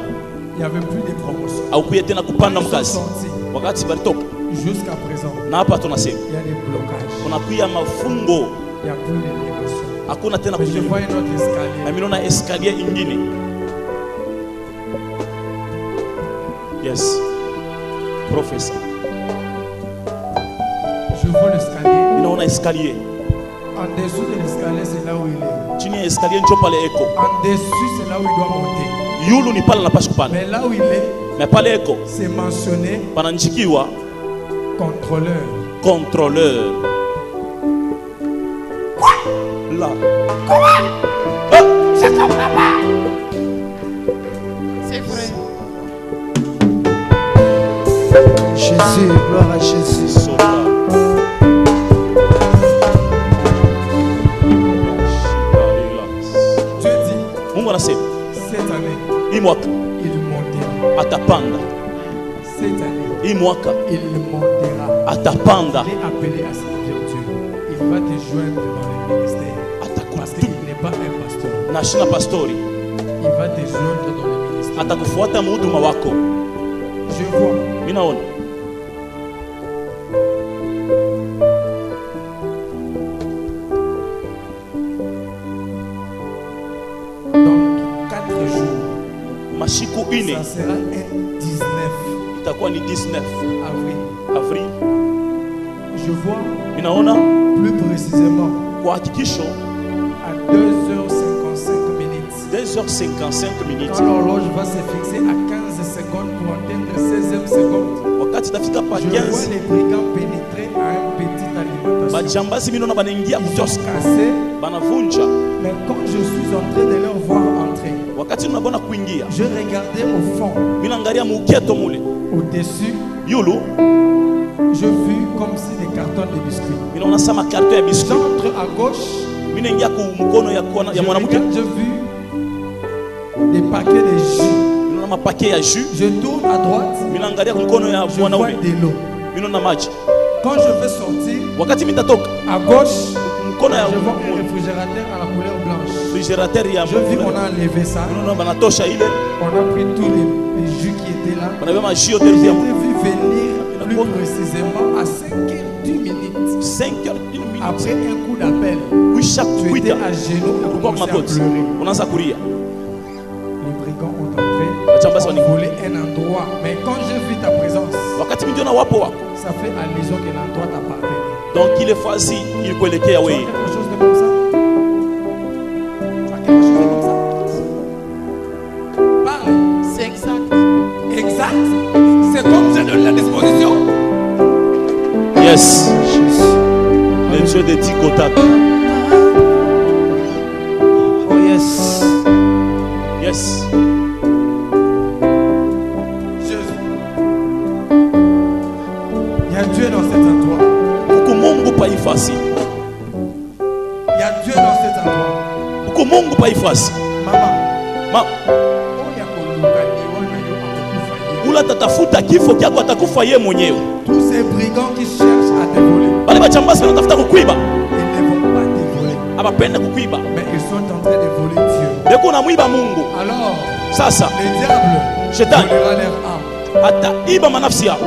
[SPEAKER 6] Il n'y avait plus de promotion.
[SPEAKER 4] Au kuye tena kupanda mkazi. Wakati balitoka.
[SPEAKER 6] Jusqu'à présent.
[SPEAKER 4] Na hapa tunasema.
[SPEAKER 6] Il y a des blocages.
[SPEAKER 4] Kuna kuya mafungo.
[SPEAKER 6] Il n'y a plus d'élévation.
[SPEAKER 4] Hakuna tena
[SPEAKER 6] mais je vois une autre escalier.
[SPEAKER 4] Na minaona escalier ingine. Yes. Professeur.
[SPEAKER 6] Je vois l'escalier.
[SPEAKER 4] Minaona escalier.
[SPEAKER 6] En dessous de l'escalier, c'est là où il est.
[SPEAKER 4] Chini ya escalier ndio pale eko.
[SPEAKER 6] En dessus, c'est là où il doit monter.
[SPEAKER 4] Yulu ni pale napasha kupanda.
[SPEAKER 6] Mais là où il est,
[SPEAKER 4] mais pale eko.
[SPEAKER 6] C'est mentionné.
[SPEAKER 4] Pananjikiwa
[SPEAKER 6] contrôleur.
[SPEAKER 4] Contrôleur. Là.
[SPEAKER 8] Comment? Je comprends pas. C'est vrai.
[SPEAKER 1] Jésus, gloire à Jésus.
[SPEAKER 4] Dieu dit, Mungu anasema
[SPEAKER 6] cette année,
[SPEAKER 4] hii mwaka
[SPEAKER 6] il montera.
[SPEAKER 4] Atapanda.
[SPEAKER 6] Cette année,
[SPEAKER 4] hii mwaka
[SPEAKER 6] il montera.
[SPEAKER 4] Atapanda.
[SPEAKER 6] Il est appelé à servir Dieu. Il va te joindre dans le ministère. Parce qu'il n'est pas un pasteur.
[SPEAKER 4] Nashina pastori.
[SPEAKER 6] Il va te joindre dans le ministère.
[SPEAKER 4] Atakufuata mhuduma wako.
[SPEAKER 6] Je vois.
[SPEAKER 4] Minaona.
[SPEAKER 6] Donc 4 jours.
[SPEAKER 4] Mashiku ine.
[SPEAKER 6] Ça sera un 19.
[SPEAKER 4] Itakuwa ni 19
[SPEAKER 6] avril. Je vois.
[SPEAKER 4] Minaona.
[SPEAKER 6] Plus précisément.
[SPEAKER 4] Kwa hakikisho.
[SPEAKER 6] À 2h55 minutes.
[SPEAKER 4] 2h55 minutes.
[SPEAKER 6] Quand l'horloge va se fixer à 15 secondes pour atteindre 16e seconde.
[SPEAKER 4] Wakati tafika pa 15.
[SPEAKER 6] Je vois les brigands pénétrer à un petit alimentation.
[SPEAKER 4] Bajambazi minaona banaingia kutoska.
[SPEAKER 6] Cassé.
[SPEAKER 4] Banavunja.
[SPEAKER 6] Mais quand je suis en train de leur voir entrer.
[SPEAKER 4] Wakati unabona kuingia.
[SPEAKER 6] Je regardais au fond.
[SPEAKER 4] Minaangalia muketo mule.
[SPEAKER 6] Au-dessus.
[SPEAKER 4] Yulu.
[SPEAKER 6] Je vis comme si des cartons de biscuits.
[SPEAKER 4] Minaona sama carton ya biscuit.
[SPEAKER 6] J'entre à gauche.
[SPEAKER 4] Minaingia ku mkono ya mwanamke.
[SPEAKER 6] Je vis des paquets de jus.
[SPEAKER 4] Minaona mapake ya jus.
[SPEAKER 6] Je tourne à droite.
[SPEAKER 4] Minaangalia mkono ya mwanaume.
[SPEAKER 6] Je vois de l'eau.
[SPEAKER 4] Minaona maji.
[SPEAKER 6] Quand je vais sortir,
[SPEAKER 4] wakati mitatoka
[SPEAKER 6] à gauche,
[SPEAKER 4] mkono ya
[SPEAKER 6] je vois un réfrigérateur à la couleur blanche.
[SPEAKER 4] Réfrigérateur ya
[SPEAKER 6] je vis qu'on a enlevé ça.
[SPEAKER 4] Minaona banatosha ile.
[SPEAKER 6] On a pris tous les jus qui étaient là.
[SPEAKER 4] Banabeba maji yote
[SPEAKER 6] J'ai vu venir plus précisément à 5h10 minutes.
[SPEAKER 4] 5h, 1 minute.
[SPEAKER 7] Après un coup d'appel,
[SPEAKER 4] Oui, chaque
[SPEAKER 7] tu
[SPEAKER 4] 8
[SPEAKER 7] étais
[SPEAKER 4] heures.
[SPEAKER 7] à genoux et
[SPEAKER 4] On
[SPEAKER 7] commençais à pleurer.
[SPEAKER 4] a sa courir.
[SPEAKER 7] Les brigands ont entré,
[SPEAKER 4] Chamba Sonic.
[SPEAKER 7] ont volé un endroit. Mais quand j'ai vu ta présence,
[SPEAKER 4] Wakati mjona wapo wako.
[SPEAKER 7] ça fait allusion que l'endroit t'appartenait.
[SPEAKER 4] Donc il est facile, il peut le faire,
[SPEAKER 7] Tu as
[SPEAKER 4] oui.
[SPEAKER 7] quelque chose de comme ça? Tu as quelque chose de comme ça? Parle.
[SPEAKER 8] C'est exact.
[SPEAKER 7] Exact. C'est comme j'ai donné la disposition.
[SPEAKER 4] Yes. Le Dieu de Tikotak.
[SPEAKER 1] Oh yes.
[SPEAKER 4] Yes.
[SPEAKER 7] Jésus. Il y a Dieu dans cet endroit.
[SPEAKER 4] Uko Mungu pa ifasi.
[SPEAKER 7] Il y a Dieu dans cet endroit.
[SPEAKER 4] Uko Mungu pa ifasi.
[SPEAKER 7] Maman.
[SPEAKER 4] Ma, ula tatafuta kifo kyako atakufa yeye mwenyewe.
[SPEAKER 7] Tous ces brigands qui cherchent à te voler,
[SPEAKER 4] Bale bachambasi wanatafuta kukuiba.
[SPEAKER 7] ils ne vont pas te voler.
[SPEAKER 4] Abapenda kukuiba.
[SPEAKER 7] Mais ils sont en train de voler Dieu.
[SPEAKER 4] Beko na muiba Mungu.
[SPEAKER 7] Alors,
[SPEAKER 4] Sasa
[SPEAKER 7] les diables
[SPEAKER 4] Shetani
[SPEAKER 7] volera leur âme.
[SPEAKER 4] ataiba manafsi yao.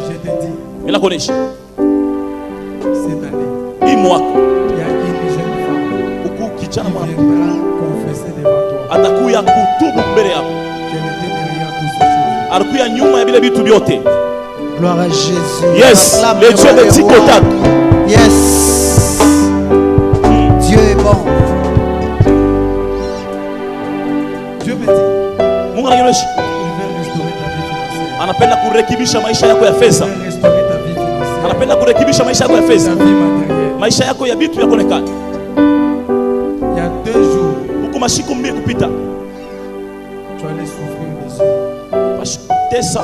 [SPEAKER 7] Je te dis,
[SPEAKER 4] Mila kuonesha.
[SPEAKER 7] cette année,
[SPEAKER 4] Hii mwaka
[SPEAKER 7] il y a une jeune femme
[SPEAKER 4] huku kijana
[SPEAKER 7] qui
[SPEAKER 4] mwana
[SPEAKER 7] viendra confesser devant toi
[SPEAKER 4] atakuya kutubu mbele yako.
[SPEAKER 7] qu'elle était derrière toutes ces choses.
[SPEAKER 4] Alikuya nyuma ya vile vitu vyote.
[SPEAKER 1] Gloire à Jésus.
[SPEAKER 4] Yes,
[SPEAKER 1] Acclame
[SPEAKER 4] le
[SPEAKER 1] le
[SPEAKER 4] Dieu
[SPEAKER 1] roi
[SPEAKER 4] de
[SPEAKER 1] des
[SPEAKER 4] Tikotak.
[SPEAKER 1] rois. Yes. Dieu est bon.
[SPEAKER 7] Dieu me dit,
[SPEAKER 4] Mungu anaonyesha
[SPEAKER 7] il veut restaurer ta vie financière.
[SPEAKER 4] anapenda kurekebisha maisha yako ya
[SPEAKER 7] Il
[SPEAKER 4] fedha.
[SPEAKER 7] veut restaurer ta vie financière.
[SPEAKER 4] Anapenda kurekebisha maisha yako ya
[SPEAKER 7] Ta
[SPEAKER 4] fedha.
[SPEAKER 7] vie matérielle.
[SPEAKER 4] Maisha yako ya vitu yakonekana.
[SPEAKER 7] Il y a 2 jours,
[SPEAKER 4] Huku mashiku mbili kupita.
[SPEAKER 7] tu allais souffrir des yeux.
[SPEAKER 4] Pashutesa.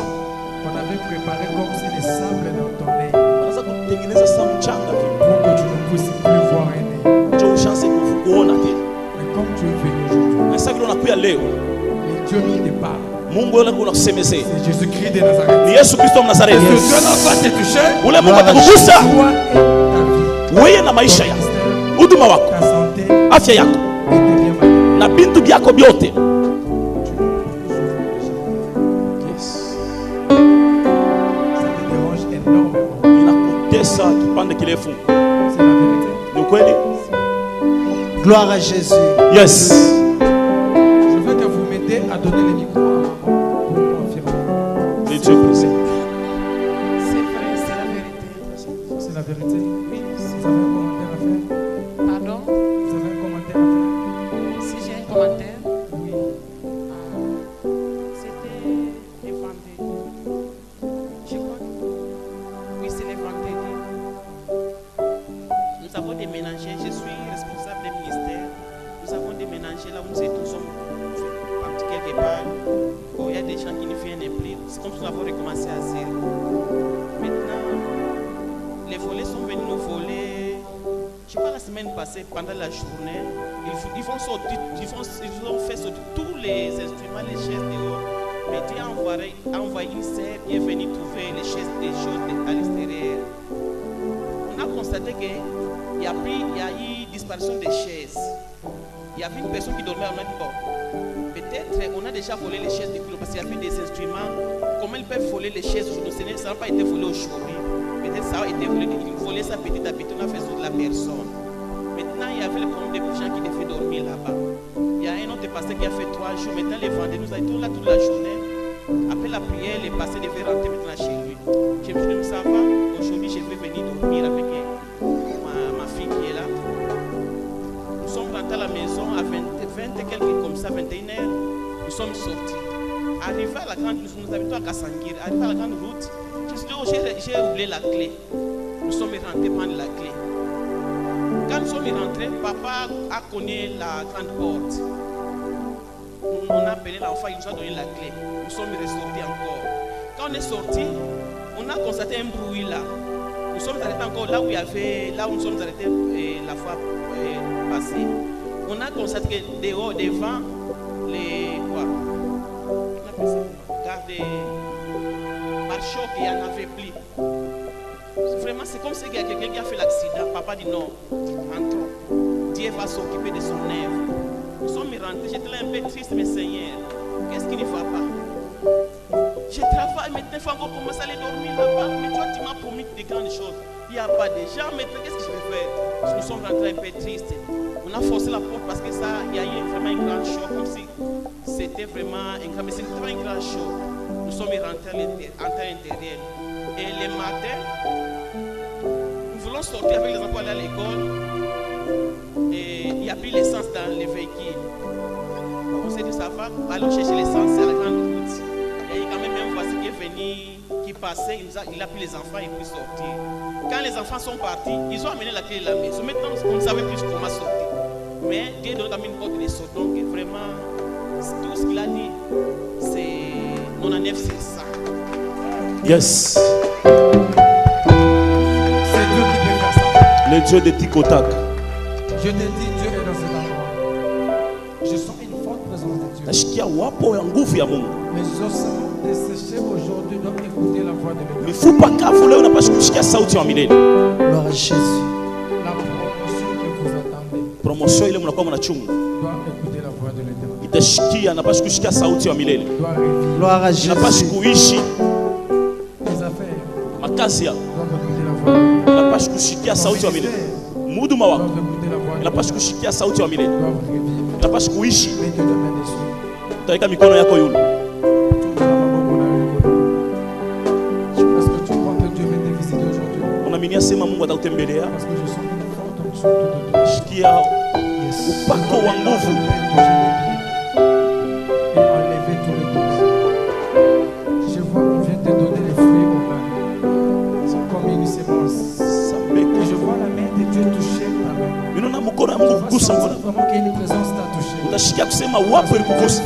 [SPEAKER 7] On avait préparé comme si des sables dans ton nez
[SPEAKER 4] Wanaanza kutengeneza saa mchanga vile.
[SPEAKER 7] pour que tu ne puisses plus voir un nez.
[SPEAKER 4] Njoo ushanze kuona tena.
[SPEAKER 7] Mais comme tu es venu aujourd'hui,
[SPEAKER 4] Na sasa vile unakuya leo,
[SPEAKER 7] le Dieu qui te parle,
[SPEAKER 4] Mungu yule anakusemezea.
[SPEAKER 7] c'est Jésus-Christ de Nazareth.
[SPEAKER 4] Ni Yesu Kristo wa
[SPEAKER 7] Et
[SPEAKER 4] Nazareti.
[SPEAKER 7] ce Dieu-là va te toucher,
[SPEAKER 4] Ule Mungu atakugusa
[SPEAKER 7] toi et ta vie,
[SPEAKER 4] wewe na maisha
[SPEAKER 7] ton
[SPEAKER 4] yako,
[SPEAKER 7] ministère,
[SPEAKER 4] huduma wako,
[SPEAKER 7] ta santé
[SPEAKER 4] afya yako
[SPEAKER 7] et tes biens matériels.
[SPEAKER 4] na bintu vyako vyote.
[SPEAKER 7] Ça te dérange énormément.
[SPEAKER 4] Inakutesa kipande kirefu.
[SPEAKER 7] C'est la vérité.
[SPEAKER 4] Ni ukweli?
[SPEAKER 1] Gloire à Jésus.
[SPEAKER 4] Yes.
[SPEAKER 7] Je veux que vous m'aidiez à donner le micro à maman pour confirmer.
[SPEAKER 4] Ni Dieu présent.
[SPEAKER 8] C'est vrai, c'est la vérité.
[SPEAKER 7] C'est la vérité.
[SPEAKER 8] Oui,
[SPEAKER 7] Vous avez un commentaire à faire?
[SPEAKER 8] pardon.
[SPEAKER 7] Vous avez un commentaire à faire?
[SPEAKER 8] Si j'ai un commentaire,
[SPEAKER 7] Oui.
[SPEAKER 8] c'était les vendredis. Je crois que oui, c'est les vendredis. Nous avons déménagé. Je suis responsable des ministères. Nous avons déménagé là où nous étions. Nous sommes partis quelque part. Bon, il y a des gens qui ne viennent plus. C'est comme si nous avons recommencé à zéro. Maintenant, les volets sont venus nous voler. Je crois la semaine passée, pendant la journée, ils ont fait sortir tous les instruments, les chaises dehors. Mais Dieu a envoyé une sœur qui est venue trouver les chaises des choses à l'extérieur. On a constaté qu'il y a eu disparition des chaises. Il y avait une personne qui dormait, on a dit bon, peut-être on a déjà volé les chaises du bureau parce qu'il y avait des instruments. Comment ils peuvent voler les chaises aujourd'hui? Ça n'a pas été volé aujourd'hui. Peut-être ça a été volé, ils volaient ça petit à petit, on a fait sur la personne. Maintenant, il y avait le problème des gens qui devaient dormir là-bas. Il y a un autre pasteur qui a fait 3 jours. Maintenant, les vendredis, nous étions là toute la journée. Après la prière, les pasteurs devaient rentrer maintenant chez lui. Je me suis dit, ça va, aujourd'hui, je vais venir dormir avec ma fille qui est là. Nous sommes rentrés à la maison à 20 et quelques, comme ça, 21h. Nous sommes sortis. Arrivé à la grande route, nous habitons à Kassangir. Arrivé à la grande route, je me suis dit, oh, j'ai oublié la clé. Nous sommes rentrés prendre la clé. Quand nous sommes rentrés, papa a cogné la grande porte. On a appelé l'enfant, il nous a donné la clé. Nous sommes ressortis encore. Quand on est sorti, on a constaté un bruit là. Nous sommes arrêtés encore là où il y avait, là où nous sommes arrêtés la fois passée. On a constaté que dehors, devant, les quoi? On appelle ça garde pare-choc, il n'y en avait plus. Vraiment, c'est comme si il y a quelqu'un qui a fait l'accident. Papa dit non, rentrons. Dieu va s'occuper de son œuvre. Nous sommes rentrés, j'étais là un peu triste, mais Seigneur, qu'est-ce qui ne va pas? Je travaille, maintenant il faut encore commencer à aller dormir là-bas. Mais toi, tu m'as promis de grandes choses. il n'y a pas de gens. Maintenant, qu'est-ce que je vais faire? Nous sommes rentrés un peu tristes. On a forcé la porte parce que ça, il y a eu vraiment un grand choc, comme si c'était vraiment un grand, mais c'était vraiment un grand choc. Nous sommes rentrés à l'intérieur. Et le matin, nous voulons sortir avec les enfants aller à l'école. Et il y a plus l'essence dans les véhicules. On s'est dit, ça va, allons chercher l'essence à la grande route. Et quand même un voisin qui est venu, qui passait, il a pris les enfants et puis sortir. Quand les enfants sont partis, ils ont amené la clé de la maison. Maintenant, on ne savait plus comment sortir. Mais Dieu donne à une porte de sortir. Donc vraiment, tout ce qu'il a dit, c'est 99, c'est ça.
[SPEAKER 4] Yes.
[SPEAKER 7] C'est Dieu qui peut faire ça.
[SPEAKER 4] Le Dieu de Tikotak.
[SPEAKER 7] Je te dis, Dieu est dans cet endroit. Je sens une forte présence de Dieu.
[SPEAKER 4] Les
[SPEAKER 7] ossements desséchés aujourd'hui doivent écouter la voix de l'Éternel.
[SPEAKER 1] Gloire à Jésus.
[SPEAKER 7] La promotion que vous attendez doit écouter la voix de l'Éternel. Doit arriver.
[SPEAKER 1] Gloire à Jésus.
[SPEAKER 7] Les affaires doivent écouter la voix de l'Éternel.
[SPEAKER 4] Inapaswa kushikia sauti ya milele. Inapaswa kuishi. Utaweka mikono yako yule. Unaaminia sema Mungu atakutembelea? Shikia upako wa nguvu.
[SPEAKER 7] Je vois qu'on vient te donner les fruits au mains. C'est comme une semence. Et je vois la main de Dieu toucher ta main. Vraiment qu'il y a une présence t'a touché.
[SPEAKER 4] Utashikia kusema wapo ilikugusa.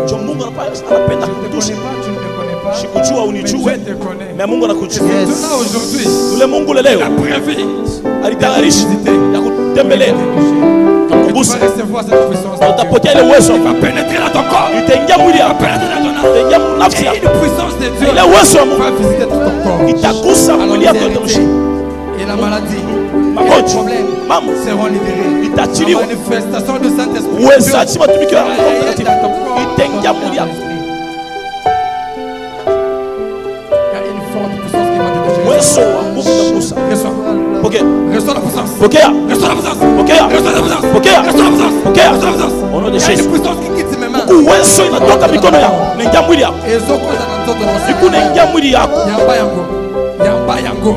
[SPEAKER 4] Jo Mungu anapenda kukutusha. Sikujua unijue. Na Mungu anakujua. Yule Mungu leo alitayarisha ya kutembelea. Kukugusa. Utapokea ile uwezo. Itaingia mwili yako. Itaingia nafsi yako. Ile uwezo wa Mungu itagusa mwili yako yote.
[SPEAKER 7] Et la maladie,
[SPEAKER 4] les
[SPEAKER 7] problèmes seront libérés. La manifestation de Saint-Esprit.
[SPEAKER 4] Il y a
[SPEAKER 7] une forte puissance qui va te toucher. Reçois la puissance. Reçois la puissance. Reçois la puissance. Reçois la puissance.
[SPEAKER 4] Au nom de
[SPEAKER 7] Il y a
[SPEAKER 4] Jésus.
[SPEAKER 7] une puissance qui quitte mes mains.
[SPEAKER 4] Et ce inatoka yako. Naingia mwili yako.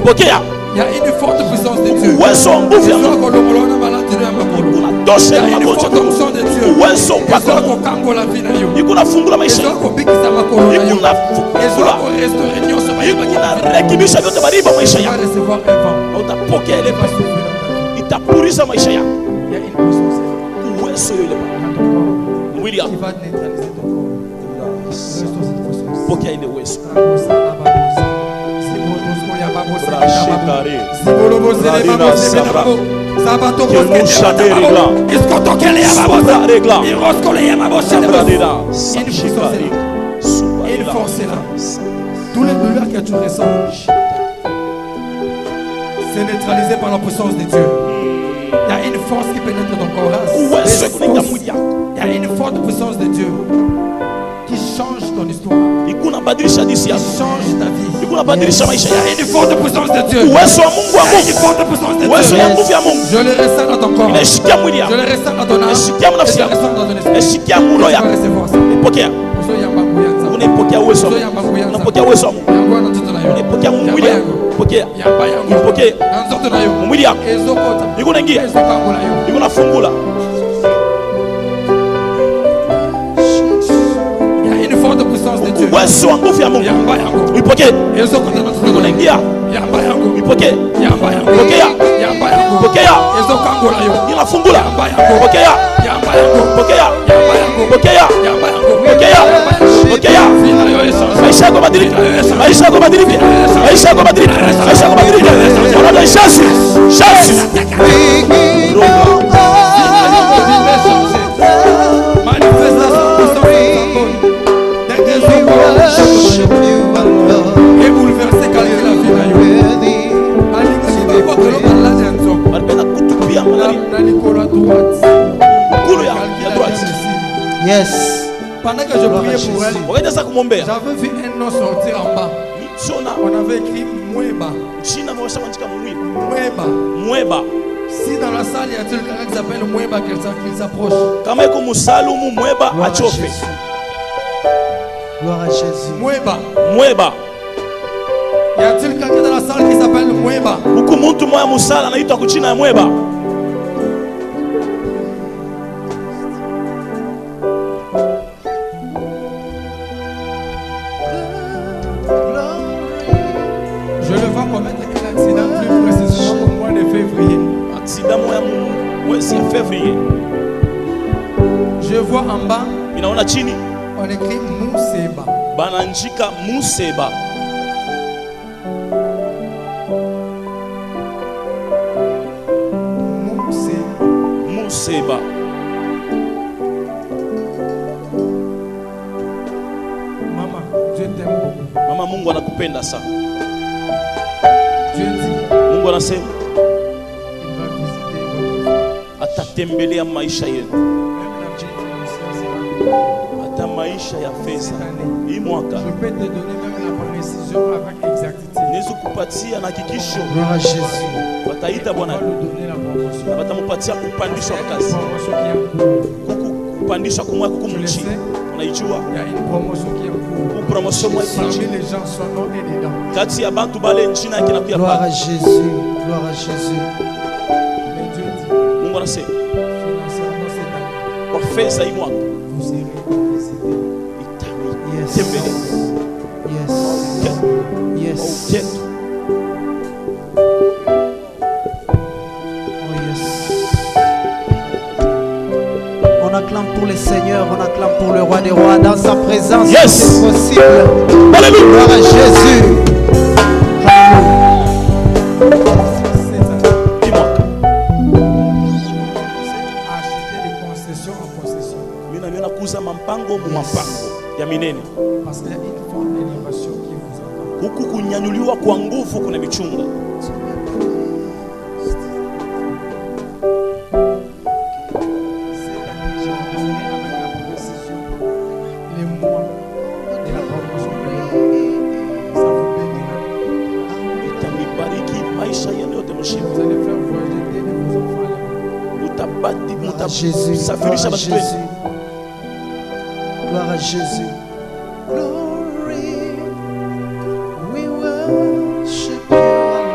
[SPEAKER 4] Pokea.
[SPEAKER 7] Il y a une forte puissance de Dieu.
[SPEAKER 4] Uwezo wa nguvu ya Mungu. Unatosha
[SPEAKER 7] Il y a une forte puissance de Dieu.
[SPEAKER 4] Uwezo upako. Ikuna fungula maisha. Rekebisha vyote bariba maisha yako. Utapokea ile itapuriza maisha yako.
[SPEAKER 7] Il y a une puissance.
[SPEAKER 4] Uwezo yule mwili yako.
[SPEAKER 7] Qui va neutraliser ton corps.
[SPEAKER 4] Pokea ile uwezo.
[SPEAKER 7] Tous les douleurs que tu ressens, c'est neutralisé par la puissance de Dieu. Il y a une force qui pénètre ton corps. Il y a une forte puissance de Dieu qui change ton histoire. Qui change ta vie. Il y a une forte puissance de Dieu. Il y a une forte puissance de Dieu. Je le ressens dans ton corps. Je le ressens dans ton âme. Et je le ressens dans ton esprit. Tu vas recevoir ça.
[SPEAKER 4] Unapokea uwezo. Unapokea uwezo. Unapokea mwili wako. Pokea. Pokea. Mwili wako. Iko naingia. Iko nafungula.
[SPEAKER 7] Forte puissance de Dieu.
[SPEAKER 4] Uwezo wa nguvu ya Mungu. Uipokee. Iko naingia. Uipokee. Pokea. Pokea. Inafungula. Pokea. Pokea. Pokea. Pokea. Pokea. Maisha yako badilika. Maisha yako badilika. Maisha yako badilika. Maisha yako badilika. Unaona Yesu. Yesu.
[SPEAKER 7] Et bouleverser la vie
[SPEAKER 1] Yes.
[SPEAKER 7] Pendant que je priais pour elle, j'avais vu un nom sortir en bas. On avait écrit Moueba.
[SPEAKER 4] Mweba.
[SPEAKER 7] Si dans la salle il y a quelqu'un qui s'appelle Mweba qu'il s'approche.
[SPEAKER 1] Gloire à Jésus.
[SPEAKER 7] Mweba.
[SPEAKER 4] Mweba.
[SPEAKER 7] Y a-t-il quelqu'un dans la salle qui s'appelle Mweba? Je le vois commettre un accident plus précisément au mois de février. Je vois en bas, on écrit Museba.
[SPEAKER 4] Bananjika Museba. Museba.
[SPEAKER 7] Maman, Dieu t'aime beaucoup.
[SPEAKER 4] Mama, Mungu anakupenda sana.
[SPEAKER 7] Dieu dit,
[SPEAKER 4] Mungu anasema
[SPEAKER 7] il va visiter
[SPEAKER 4] atatembelea maisha yenu.
[SPEAKER 7] même la vie financière.
[SPEAKER 4] Hata maisha ya fedha. Hii mwaka
[SPEAKER 7] Je peux te donner même la précision avec exactitude.
[SPEAKER 4] niweze kupatia na hakikisho.
[SPEAKER 1] Gloire à Jésus.
[SPEAKER 4] Wataita
[SPEAKER 7] On
[SPEAKER 4] Bwana
[SPEAKER 7] va lui donner la promotion.
[SPEAKER 4] na watampatia kupandishwa
[SPEAKER 7] Il y a une
[SPEAKER 4] kazi.
[SPEAKER 7] promotion qui est en cours.
[SPEAKER 4] Kuku kupandishwa kumwa kuku
[SPEAKER 7] Tu le
[SPEAKER 4] mchi.
[SPEAKER 7] sais?
[SPEAKER 4] Unaijua?
[SPEAKER 7] Il y a une promotion qui est en cours.
[SPEAKER 4] Ku promotion mwa
[SPEAKER 7] Parmi
[SPEAKER 4] ichi.
[SPEAKER 7] les gens, son nom est dedans.
[SPEAKER 4] Kati ya bantu bale njina yake na kuya
[SPEAKER 1] Gloire
[SPEAKER 4] pa.
[SPEAKER 1] à Jésus. Gloire à Jésus.
[SPEAKER 7] Mais Dieu dit,
[SPEAKER 4] Mungu anasema
[SPEAKER 7] financièrement cette année,
[SPEAKER 4] kwa fedha hii mwaka
[SPEAKER 7] vous serez visités.
[SPEAKER 1] Yes.
[SPEAKER 4] tembele.
[SPEAKER 1] Yes. Yes.
[SPEAKER 4] Ketu.
[SPEAKER 1] Oh yes. On acclame pour le Seigneur, on acclame pour le roi des rois. Dans sa présence,
[SPEAKER 4] Yes.
[SPEAKER 1] c'est possible.
[SPEAKER 4] Alléluia.
[SPEAKER 1] Gloire à Jésus.
[SPEAKER 7] Cette année,
[SPEAKER 4] Hii mwaka
[SPEAKER 7] à acheter des concessions en concession.
[SPEAKER 4] mimi naona kuuza mampango mu mampango ya minene.
[SPEAKER 7] Parce qu'il y a une forte élévation qui vous attend.
[SPEAKER 4] Huku kunyanyuliwa kwa nguvu kuna michunga.
[SPEAKER 7] Cette année, j'ai donné avec la précision les mois de la promotion que ça vous bénira.
[SPEAKER 4] Itanibariki maisha yenu yote mshiba.
[SPEAKER 7] Vous allez faire voyager des de vos enfants là-bas.
[SPEAKER 1] Gloire à Jésus. Gloire
[SPEAKER 4] mutasafirisha
[SPEAKER 1] à
[SPEAKER 4] watu
[SPEAKER 1] Jésus.
[SPEAKER 4] wenu.
[SPEAKER 1] Gloire à Jésus. Glory, we worship you, Lord.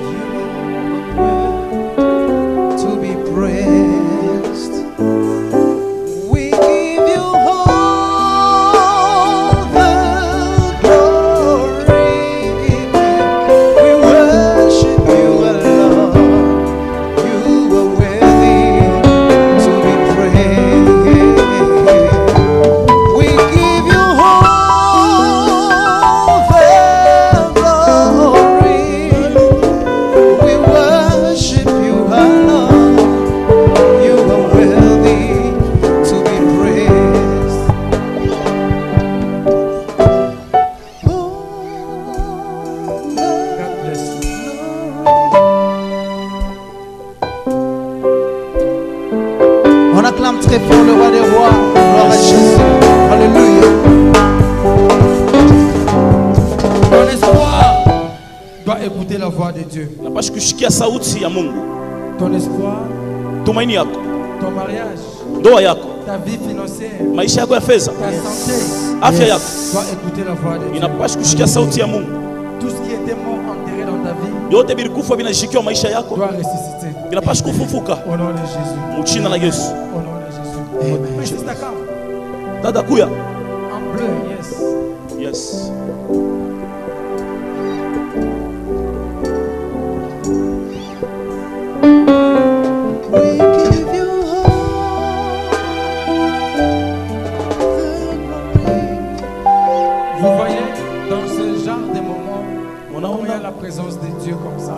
[SPEAKER 1] You are worthy to be praised. We give you all the glory. We worship you, Lord. You are worthy to be praised. We give you all the glory. We worship you, Lord. You are worthy to be praised.
[SPEAKER 7] God bless you.
[SPEAKER 1] On acclame très fort le roi des rois. Gloire à Jésus. Alléluia.
[SPEAKER 7] Ton espoir doit écouter la voix de Dieu.
[SPEAKER 4] Napaswa kushikia sauti ya Mungu.
[SPEAKER 7] Ton espoir,
[SPEAKER 4] Tumaini yako,
[SPEAKER 7] ton mariage,
[SPEAKER 4] ndoa yako,
[SPEAKER 7] ta vie financière,
[SPEAKER 4] maisha yako ya fedha,
[SPEAKER 7] ta santé
[SPEAKER 4] afya yako
[SPEAKER 7] doit écouter la voix de Dieu.
[SPEAKER 4] inapaswa kushikia sauti ya Mungu.
[SPEAKER 7] Tout ce qui était mort enterré dans ta vie
[SPEAKER 4] Yote bilikufa vinashikiwa maisha yako
[SPEAKER 7] doit ressusciter.
[SPEAKER 4] vinapaswa kufufuka
[SPEAKER 7] Au nom de Jésus.
[SPEAKER 4] mu jina la Yesu.
[SPEAKER 7] Au nom de Jésus.
[SPEAKER 1] Amen.
[SPEAKER 7] Mais c'est ta carte.
[SPEAKER 4] Dada kuya.
[SPEAKER 7] En bleu, yes.
[SPEAKER 4] Yes.
[SPEAKER 1] We give you
[SPEAKER 7] Vous voyez, dans ce genre de moments,
[SPEAKER 4] On a-
[SPEAKER 7] quand il y a la présence de Dieu comme ça,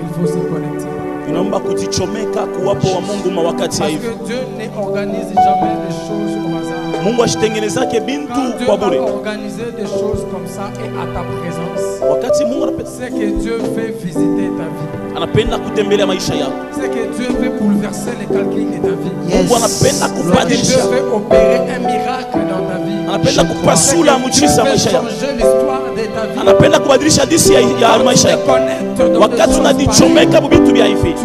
[SPEAKER 7] il faut se connecter.
[SPEAKER 4] Inaomba kujichomeka kuwapo wa Mungu mawakati ya
[SPEAKER 7] Parce
[SPEAKER 4] hivi.
[SPEAKER 7] que Dieu n'organise jamais les choses au hasard.
[SPEAKER 4] Mungu ashitengenezake bintu
[SPEAKER 7] Quand Dieu
[SPEAKER 4] kwa
[SPEAKER 7] va
[SPEAKER 4] bure.
[SPEAKER 7] organiser des choses comme ça et à ta présence,
[SPEAKER 4] Wakati Mungu
[SPEAKER 7] c'est que Dieu fait visiter ta vie.
[SPEAKER 4] anapenda kutembelea maisha yako.
[SPEAKER 7] C'est que Dieu veut bouleverser les calculs de ta vie.
[SPEAKER 1] Yes.
[SPEAKER 4] Mungu anapenda
[SPEAKER 7] C'est que
[SPEAKER 4] kubadilisha,
[SPEAKER 7] Dieu veut opérer un miracle dans ta vie.
[SPEAKER 4] anapenda
[SPEAKER 7] C'est
[SPEAKER 4] kupasula
[SPEAKER 7] que Dieu
[SPEAKER 4] muujiza
[SPEAKER 7] veut
[SPEAKER 4] maisha yako.
[SPEAKER 7] changer l'histoire de
[SPEAKER 4] anapenda kubadilisha hadithi ya maisha yako. Wakati unajichomeka vitu vya hivi,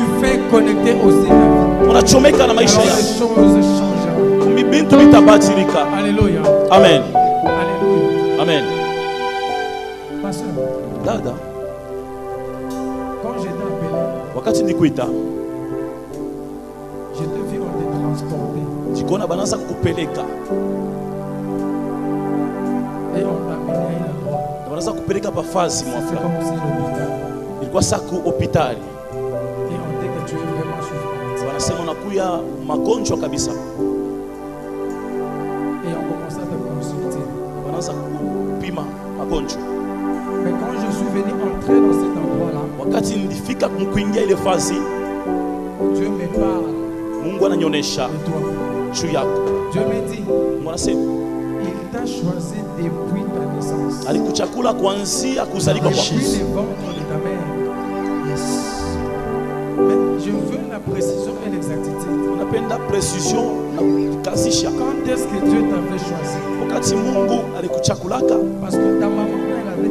[SPEAKER 4] unachomeka na maisha yako, bintu vitabadilika. Haleluya, amen, amen. Dada, wakati nikuita, jikona bananza kukupeleka, bananza kupeleka pa fazi mwafla, ilikuwa saku hospitali, wanasema unakuya magonjwa kabisa, wananza kupima magonjwa.
[SPEAKER 7] Mais quand je suis venu entrer dans cet endroit-là,
[SPEAKER 4] wakati nilifika kuingia ile fazi,
[SPEAKER 7] Dieu me parle.
[SPEAKER 4] Mungu ananionyesha juu yako.
[SPEAKER 7] Dieu me dit,
[SPEAKER 4] mwanasema
[SPEAKER 7] il t'a choisi depuis ta naissance.
[SPEAKER 4] Alikuchakula kuanzia kuzaliwa kwako.
[SPEAKER 7] Depuis le ventre de ta mère. Yes. Mais je veux la précision et l'exactitude.
[SPEAKER 4] Napenda précision na kukazisha.
[SPEAKER 7] Quand est-ce que Dieu t'avait choisi?
[SPEAKER 4] Wakati Mungu alikuchakulaka.
[SPEAKER 7] Parce que ta maman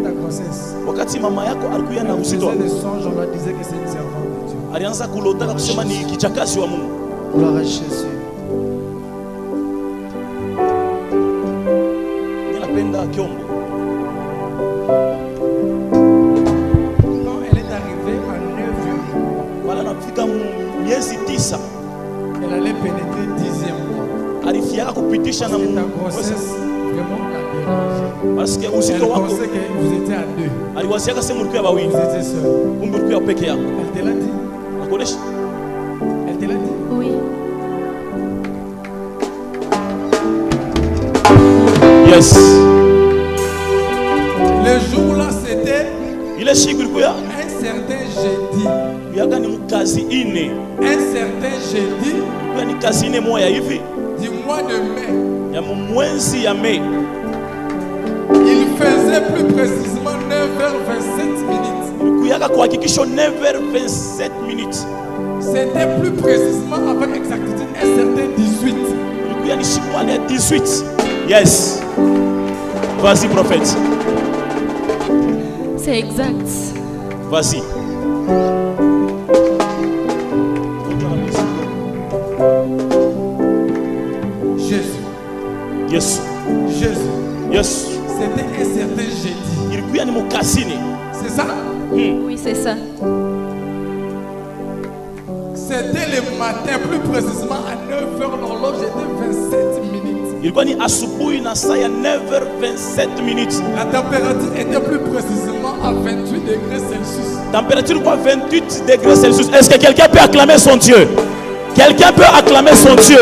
[SPEAKER 7] ta grossesse.
[SPEAKER 4] Wakati mama yako alikuwa na uzito,
[SPEAKER 7] on la disait que c'est une servante de Dieu.
[SPEAKER 4] Alianza kulota na kusema ni kichakazi wa Mungu.
[SPEAKER 1] Gloire à Jésus.
[SPEAKER 4] Ninapenda Kiombo.
[SPEAKER 7] Quand elle est arrivée à 9
[SPEAKER 4] wala nafika miezi 9,
[SPEAKER 7] elle allait pénétrer 10e mois.
[SPEAKER 4] Alifiaka kupitisha na
[SPEAKER 7] ta grossesse vraiment la dérange.
[SPEAKER 4] Parce que uzito wako,
[SPEAKER 7] pensait que vous étiez à 2.
[SPEAKER 4] Aliwasiaka sema mlikuwa wawili.
[SPEAKER 7] Vous étiez seul.
[SPEAKER 4] Mlikuwa peke yako.
[SPEAKER 7] Elle te l'a dit.
[SPEAKER 4] Nakuonesha?
[SPEAKER 7] Elle te l'a dit?
[SPEAKER 9] Oui.
[SPEAKER 4] Yes.
[SPEAKER 7] Le jour là c'était
[SPEAKER 4] ile siku ilikuwa
[SPEAKER 7] un certain jeudi.
[SPEAKER 4] Yaka ni mkazi ine.
[SPEAKER 7] Un certain jeudi.
[SPEAKER 4] Ilikuwa ni kazi ine moja hivi.
[SPEAKER 7] Du mois de mai.
[SPEAKER 4] Ya mwezi ya Mei.
[SPEAKER 7] Il faisait plus précisément 9h27 minutes.
[SPEAKER 4] Ilikuwa kuhakikisha 9h27 minutes.
[SPEAKER 7] C'était plus précisément avec exactitude un certain 18.
[SPEAKER 4] Ilikuwa ni siku ya 18. Yes. Vas-y prophète.
[SPEAKER 9] C'est exact.
[SPEAKER 4] Vas-y.
[SPEAKER 7] Jésus.
[SPEAKER 4] Yes.
[SPEAKER 7] Jésus.
[SPEAKER 4] Yes.
[SPEAKER 7] C'était un certain jeudi.
[SPEAKER 4] Ilikuwa ni mukasini.
[SPEAKER 7] C'est ça?
[SPEAKER 9] Oui, c'est ça.
[SPEAKER 7] C'était le matin, plus précisément à 9h, l'horloge était 27 minutes.
[SPEAKER 4] Ilikuwa ni asubuhi na saa ya 9h27 minutes.
[SPEAKER 7] La température était plus précisément à 28 degrés Celsius.
[SPEAKER 4] Température quoi? 28 degrés Celsius. Est-ce que quelqu'un peut acclamer son Dieu? Quelqu'un peut acclamer son Dieu?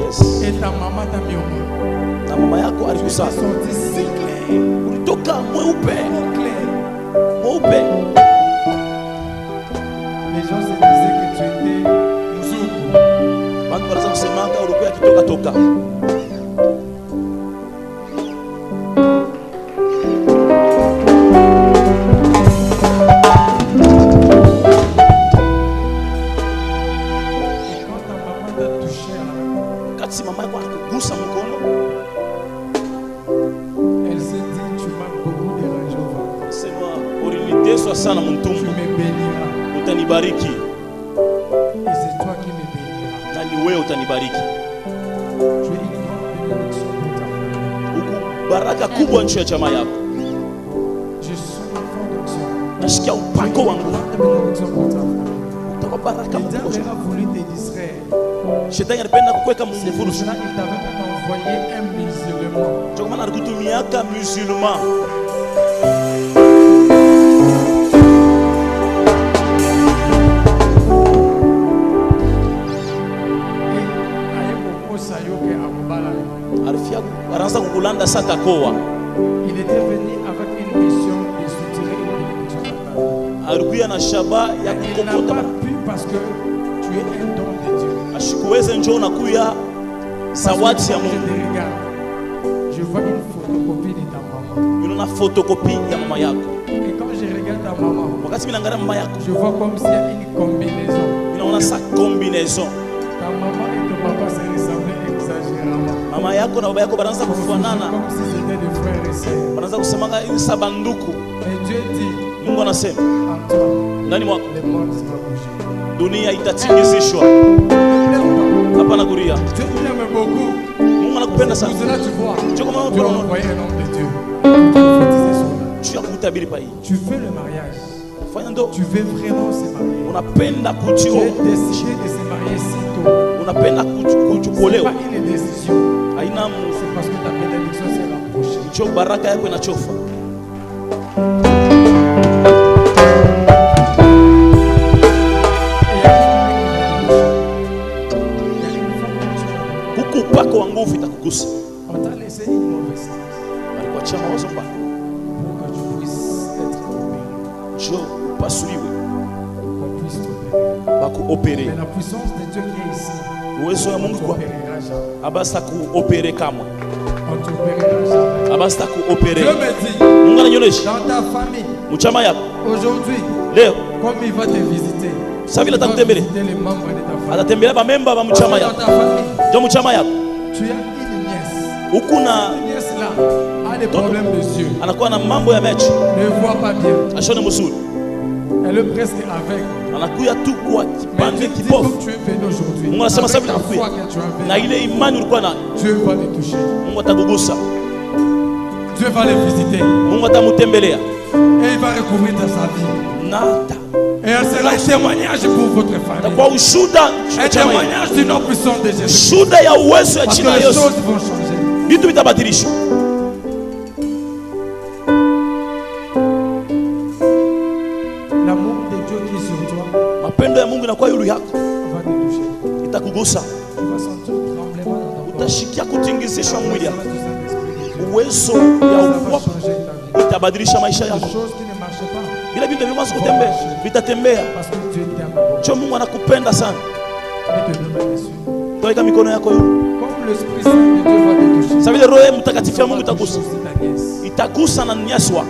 [SPEAKER 7] Yes. Et ta maman t'a mis au moins.
[SPEAKER 4] Ta maman yako alikusa.
[SPEAKER 7] Sorti si clair.
[SPEAKER 4] Ulitoka mweupe.
[SPEAKER 7] Clair.
[SPEAKER 4] Mweupe.
[SPEAKER 7] Les gens se disaient que tu étais mzungu.
[SPEAKER 4] Bantu wanaanza kusemanga ulikuwa kitoka toka. Kati mama yako akugusa mkono,
[SPEAKER 7] elle s'est dit tu m'as beaucoup dérangé au ventre.
[SPEAKER 4] sema uliniteswa sana
[SPEAKER 7] Tu
[SPEAKER 4] mtumbo,
[SPEAKER 7] me béniras.
[SPEAKER 4] utanibariki.
[SPEAKER 7] Et c'est toi qui me béniras.
[SPEAKER 4] Na ni wewe utanibariki.
[SPEAKER 7] Tu es une grande bénédiction pour ta famille.
[SPEAKER 4] Huku baraka kubwa nchi ya jamaa yako.
[SPEAKER 7] Je suis une grande onction.
[SPEAKER 4] Nasikia upako wangu.
[SPEAKER 7] Grande bénédiction pour ta famille.
[SPEAKER 4] Utakuwa baraka
[SPEAKER 7] Le
[SPEAKER 4] kubwa.
[SPEAKER 7] diable a voulu te distraire.
[SPEAKER 4] Shetani alipenda kukuweka
[SPEAKER 7] C'est pour
[SPEAKER 4] mvurushi.
[SPEAKER 7] cela qu'il t'avait même envoyé un musulman.
[SPEAKER 4] Ndio maana alikutumiaka musulman. Alifia anaanza kukulanda sata koa.
[SPEAKER 7] Il était venu avec une mission de soutirer une bénédiction dans ta vie.
[SPEAKER 4] Alikuwa na shaba ya
[SPEAKER 7] Il n'a
[SPEAKER 4] kukokota.
[SPEAKER 7] pas pu parce que tu es un don de Dieu.
[SPEAKER 4] Ashikuweze njoo unakuya zawadi ya
[SPEAKER 7] Je
[SPEAKER 4] Mungu.
[SPEAKER 7] te regarde. Je vois une photocopie de ta maman.
[SPEAKER 4] Unaona photocopie ya mama yako.
[SPEAKER 7] Et quand je regarde ta maman,
[SPEAKER 4] Wakati mimi naangalia mama yako,
[SPEAKER 7] je vois comme s'il y a une combinaison.
[SPEAKER 4] ninaona sa combinaison.
[SPEAKER 7] Ta maman et ton papa se ressemblaient exagérément.
[SPEAKER 4] Mama yako na baba yako banaanza kufanana,
[SPEAKER 6] comme si c'était des frères et sœurs.
[SPEAKER 4] banaanza kusemanga hivi sabanduku.
[SPEAKER 6] Et Dieu dit,
[SPEAKER 4] Mungu anasema
[SPEAKER 6] en toi,
[SPEAKER 4] ndani mwako
[SPEAKER 6] le monde va bouger.
[SPEAKER 4] dunia itatingizishwa. Hapana kuria.
[SPEAKER 6] Dieu t'aime beaucoup.
[SPEAKER 4] Mungu anakupenda sana.
[SPEAKER 6] Pour cela tu vois,
[SPEAKER 4] Dieu comment
[SPEAKER 6] Dieu a
[SPEAKER 4] on
[SPEAKER 6] envoyé un homme de Dieu pour prophétiser son âme.
[SPEAKER 4] tu akutabiri pa hii.
[SPEAKER 6] Tu fais le mariage.
[SPEAKER 4] Fanya ndo
[SPEAKER 6] Tu veux vraiment se marier.
[SPEAKER 4] unapenda
[SPEAKER 6] Tu
[SPEAKER 4] kujioa.
[SPEAKER 6] es décidé de se marier si tôt.
[SPEAKER 4] Unapenda
[SPEAKER 6] Ce n'est
[SPEAKER 4] kuchukuolewa.
[SPEAKER 6] pas une décision.
[SPEAKER 4] Haina
[SPEAKER 6] C'est parce que ta bénédiction s'est rapprochée.
[SPEAKER 4] cho baraka yako inachofa. Huku upako wa nguvu itakugusa.
[SPEAKER 6] On t'a laissé une mauvaise chance
[SPEAKER 4] Alikuachia mawazo mbaya.
[SPEAKER 6] pour que tu puisses être opéré,
[SPEAKER 4] Jo upasuliwe,
[SPEAKER 6] qu'on puisse t'opérer.
[SPEAKER 4] bakuopere.
[SPEAKER 6] Mais la puissance de Dieu qui est ici,
[SPEAKER 4] Uwezo wa
[SPEAKER 6] on
[SPEAKER 4] Mungu kwa
[SPEAKER 6] t'opérera jamais.
[SPEAKER 4] abasta kuopere kamwe.
[SPEAKER 6] On t'opérera jamais.
[SPEAKER 4] Abasta kuopere.
[SPEAKER 6] Dieu me dit,
[SPEAKER 4] Mungu ananionyesha
[SPEAKER 6] dans ta famille,
[SPEAKER 4] mchama yako
[SPEAKER 6] aujourd'hui,
[SPEAKER 4] leo
[SPEAKER 6] comme il va te visiter,
[SPEAKER 4] sasa vile
[SPEAKER 6] il va
[SPEAKER 4] atakutembelea,
[SPEAKER 6] visiter les membres de ta famille.
[SPEAKER 4] atatembelea bamemba ba mchama
[SPEAKER 6] Dans
[SPEAKER 4] yako.
[SPEAKER 6] ta famille,
[SPEAKER 4] Jo mchama yako
[SPEAKER 6] tu as une nièce.
[SPEAKER 4] huku na
[SPEAKER 6] Cette nièce-là a des problèmes de yeux.
[SPEAKER 4] anakuwa na mambo ya mechi,
[SPEAKER 6] Ne voit pas bien.
[SPEAKER 4] ashone mzuri,
[SPEAKER 6] Elle est presque aveugle.
[SPEAKER 4] anakuya tu kwa
[SPEAKER 6] Mais
[SPEAKER 4] kipande
[SPEAKER 6] Dieu dit
[SPEAKER 4] kipofu.
[SPEAKER 6] comme tu es venu aujourd'hui,
[SPEAKER 4] Mungu anasema sasa
[SPEAKER 6] avec
[SPEAKER 4] vile
[SPEAKER 6] ta foi
[SPEAKER 4] unakuya
[SPEAKER 6] que tu as
[SPEAKER 4] na
[SPEAKER 6] fait,
[SPEAKER 4] ile imani ulikuwa nayo,
[SPEAKER 6] Dieu va le toucher.
[SPEAKER 4] Mungu atakugusa,
[SPEAKER 6] Dieu va le visiter.
[SPEAKER 4] Mungu atamutembelea
[SPEAKER 6] Et il va recouvrir dans sa vie.
[SPEAKER 4] na
[SPEAKER 6] Et elle sera un témoignage pour votre famille.
[SPEAKER 4] atakuwa ushuda
[SPEAKER 6] Un témoignage du nom puissant de Jésus.
[SPEAKER 4] shuda ya uwezo ya
[SPEAKER 6] Parce que
[SPEAKER 4] jina la
[SPEAKER 6] les
[SPEAKER 4] Yesu.
[SPEAKER 6] choses vont changer.
[SPEAKER 4] Vitu vitabadilishwa.
[SPEAKER 6] L'amour de Dieu qui est sur toi
[SPEAKER 4] Mapendo ya Mungu inakuwa yulu yako,
[SPEAKER 6] va te toucher.
[SPEAKER 4] itakugusa,
[SPEAKER 6] Tu vas sentir le tremblement dans ton corps.
[SPEAKER 4] utashikia kutingizishwa mwili
[SPEAKER 6] Ça
[SPEAKER 4] yako.
[SPEAKER 6] va te Saint-Esprit de Dieu.
[SPEAKER 4] Uwezo
[SPEAKER 6] Ça
[SPEAKER 4] ya
[SPEAKER 6] va
[SPEAKER 4] ukubwa
[SPEAKER 6] changer ta vie.
[SPEAKER 4] itabadilisha maisha
[SPEAKER 6] Des
[SPEAKER 4] yako.
[SPEAKER 6] choses qui ne marchent pas.
[SPEAKER 4] Vile vitu vimwanza kutembea vitatembea.
[SPEAKER 6] Parce que Dieu t'aime beaucoup.
[SPEAKER 4] Cho Mungu anakupenda sana.
[SPEAKER 6] Mets tes deux mains dessus.
[SPEAKER 4] Toeka mikono yako yulu.
[SPEAKER 6] Comme l'Esprit Saint de Dieu va te toucher.
[SPEAKER 4] Sasa vile Roho Mtakatifu ya Mungu
[SPEAKER 6] Ça va
[SPEAKER 4] itagusa,
[SPEAKER 6] toucher aussi ta nièce.
[SPEAKER 4] itagusa na nyasi wako,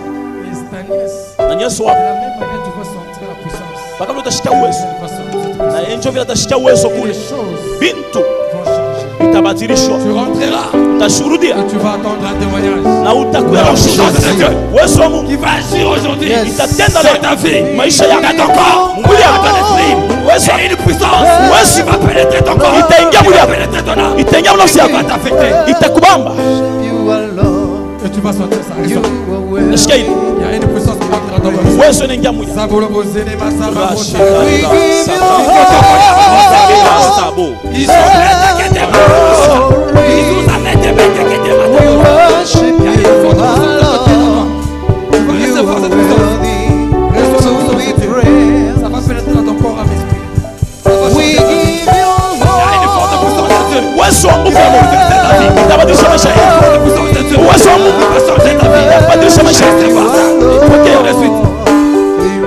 [SPEAKER 6] Et ta nièce,
[SPEAKER 4] na nyasi
[SPEAKER 6] de
[SPEAKER 4] wako
[SPEAKER 6] la même manière, tu vas sentir la puissance.
[SPEAKER 4] mpaka vile utashikia uwezo,
[SPEAKER 6] Tu vas sentir cette puissance.
[SPEAKER 4] na yeye ndio vile atashikia uwezo
[SPEAKER 6] Et
[SPEAKER 4] kule,
[SPEAKER 6] les choses
[SPEAKER 4] bintu
[SPEAKER 6] vont changer.
[SPEAKER 4] itabadilishwa,
[SPEAKER 6] Tu rentreras
[SPEAKER 4] utashuhudia
[SPEAKER 6] et tu vas attendre un témoignage.
[SPEAKER 4] na utakuwa na ushuhuda. Uwezo wa Mungu
[SPEAKER 6] Qui va agir aujourd'hui
[SPEAKER 4] itatenda
[SPEAKER 6] sur
[SPEAKER 4] leo
[SPEAKER 6] ta vie.
[SPEAKER 4] maisha yako,
[SPEAKER 6] Dans ton corps,
[SPEAKER 4] mwili
[SPEAKER 6] dans
[SPEAKER 4] yako,
[SPEAKER 6] ton esprit.
[SPEAKER 4] uwezo
[SPEAKER 6] Il y a une puissance
[SPEAKER 4] uwezo
[SPEAKER 6] qui va pénétrer ton corps.
[SPEAKER 4] itaingia mwili
[SPEAKER 6] Qui va
[SPEAKER 4] yako,
[SPEAKER 6] pénétrer ton âme.
[SPEAKER 4] itaingia nafsi
[SPEAKER 6] Qui
[SPEAKER 4] yako,
[SPEAKER 6] va t'affecter.
[SPEAKER 4] itakubamba.
[SPEAKER 6] Et tu vas sentir ça. Reçois.
[SPEAKER 4] Nasikia hili
[SPEAKER 6] Il y a une puissance qui entre dans ton corps.
[SPEAKER 4] uwezo inaingia mwili.
[SPEAKER 6] Sabolobozene, masababosha.
[SPEAKER 4] Sabo.
[SPEAKER 6] Ils sont prêts à quitter ma bouche. Ils nous amènent des mecs à quitter ma bouche. Il y a une forte puissance dans ton corps. Tu vas recevoir cette puissance. Reçois la puissance de Dieu. Ça va pénétrer dans ton corps à l'esprit. Ça va changer ta vie. Il y a une forte puissance de Dieu.
[SPEAKER 4] Uwezo wa nguvu ya Mungu itabadilisha maisha yako.
[SPEAKER 6] Forte puissance de Dieu.
[SPEAKER 4] Uwezo wa Mungu
[SPEAKER 6] va changer ta vie.
[SPEAKER 4] itabadilisha maisha yako. Pokea
[SPEAKER 6] De suite.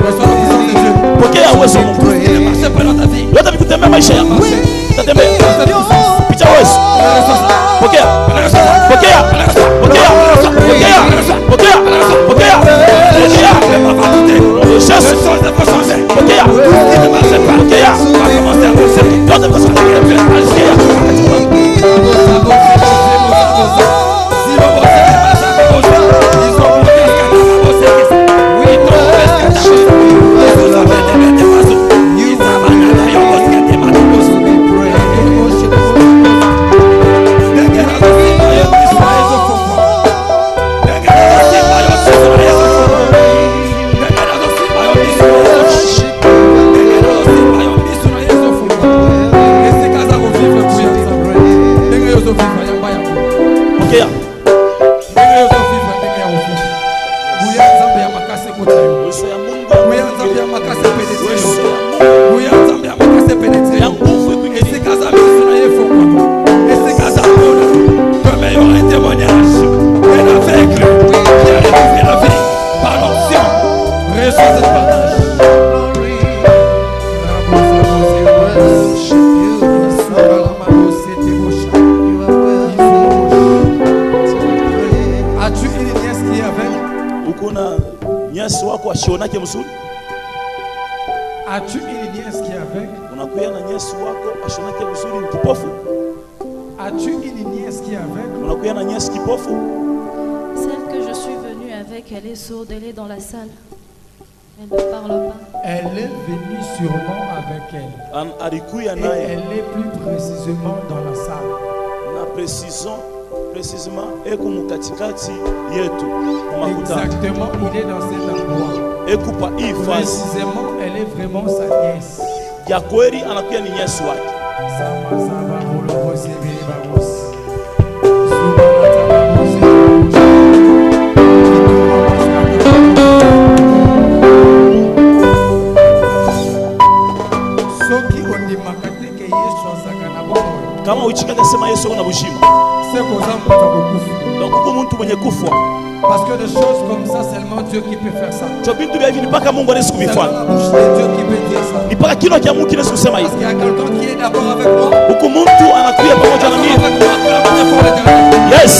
[SPEAKER 6] Reçois la puissance de Dieu.
[SPEAKER 4] pokea uwezo wa Mungu.
[SPEAKER 6] Il ne marche pas dans ta vie.
[SPEAKER 4] Yote vikutembea maisha yako. Itatembea. Picha uwezo. Pokea. Pokea. Pokea. Pokea. Pokea. Pokea. Pokea. Chasse. Pokea. Pokea. Yote pokea. Uwezo ya Mungu. Uwezo ya nguvu ikuingilie.
[SPEAKER 6] As-tu une nièce qui est aveugle?
[SPEAKER 4] Uko na nyasi wako ashionake mzuri.
[SPEAKER 6] As-tu une nièce qui est aveugle?
[SPEAKER 4] Unakuya na nyasi wako ashionake mzuri ni kipofu.
[SPEAKER 7] As-tu une nièce qui est avec?
[SPEAKER 9] Celle que je suis venue avec, elle est sourde, elle est dans la salle. Elle ne parle pas.
[SPEAKER 7] Elle est venue sûrement avec elle. Et elle est plus précisément dans la salle.
[SPEAKER 4] Précisément,
[SPEAKER 7] exactement, il est dans cet endroit. Précisément, elle est vraiment sa nièce. Parce que des choses comme ça, seulement Dieu qui peut faire ça. C'est Dieu qui peut dire ça. Parce qu'il y a quelqu'un qui est d'abord avec moi.
[SPEAKER 4] Yes.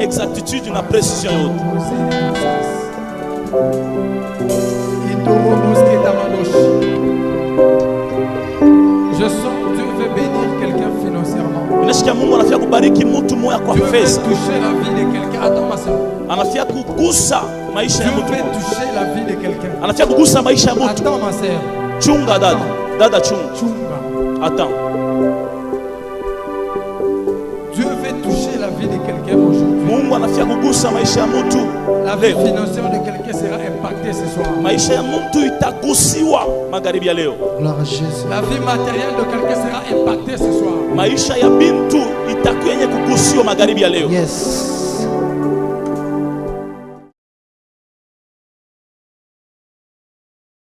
[SPEAKER 4] Exactitude, une précision.
[SPEAKER 7] Je sens Dieu veut bénir quelqu'un financièrement.
[SPEAKER 4] Dieu veut
[SPEAKER 7] toucher la vie de quelqu'un. Attends ma soeur. Dieu veut toucher la vie de quelqu'un. Attends ma soeur.
[SPEAKER 4] Chunga dada chunga. Attends.
[SPEAKER 7] Dieu veut toucher la vie de quelqu'un aujourd'hui. La vie financière de quelqu'un sera impactée ce soir.
[SPEAKER 1] Gloire à Jésus.
[SPEAKER 7] La vie matérielle de quelqu'un sera impactée ce soir.
[SPEAKER 1] Yes.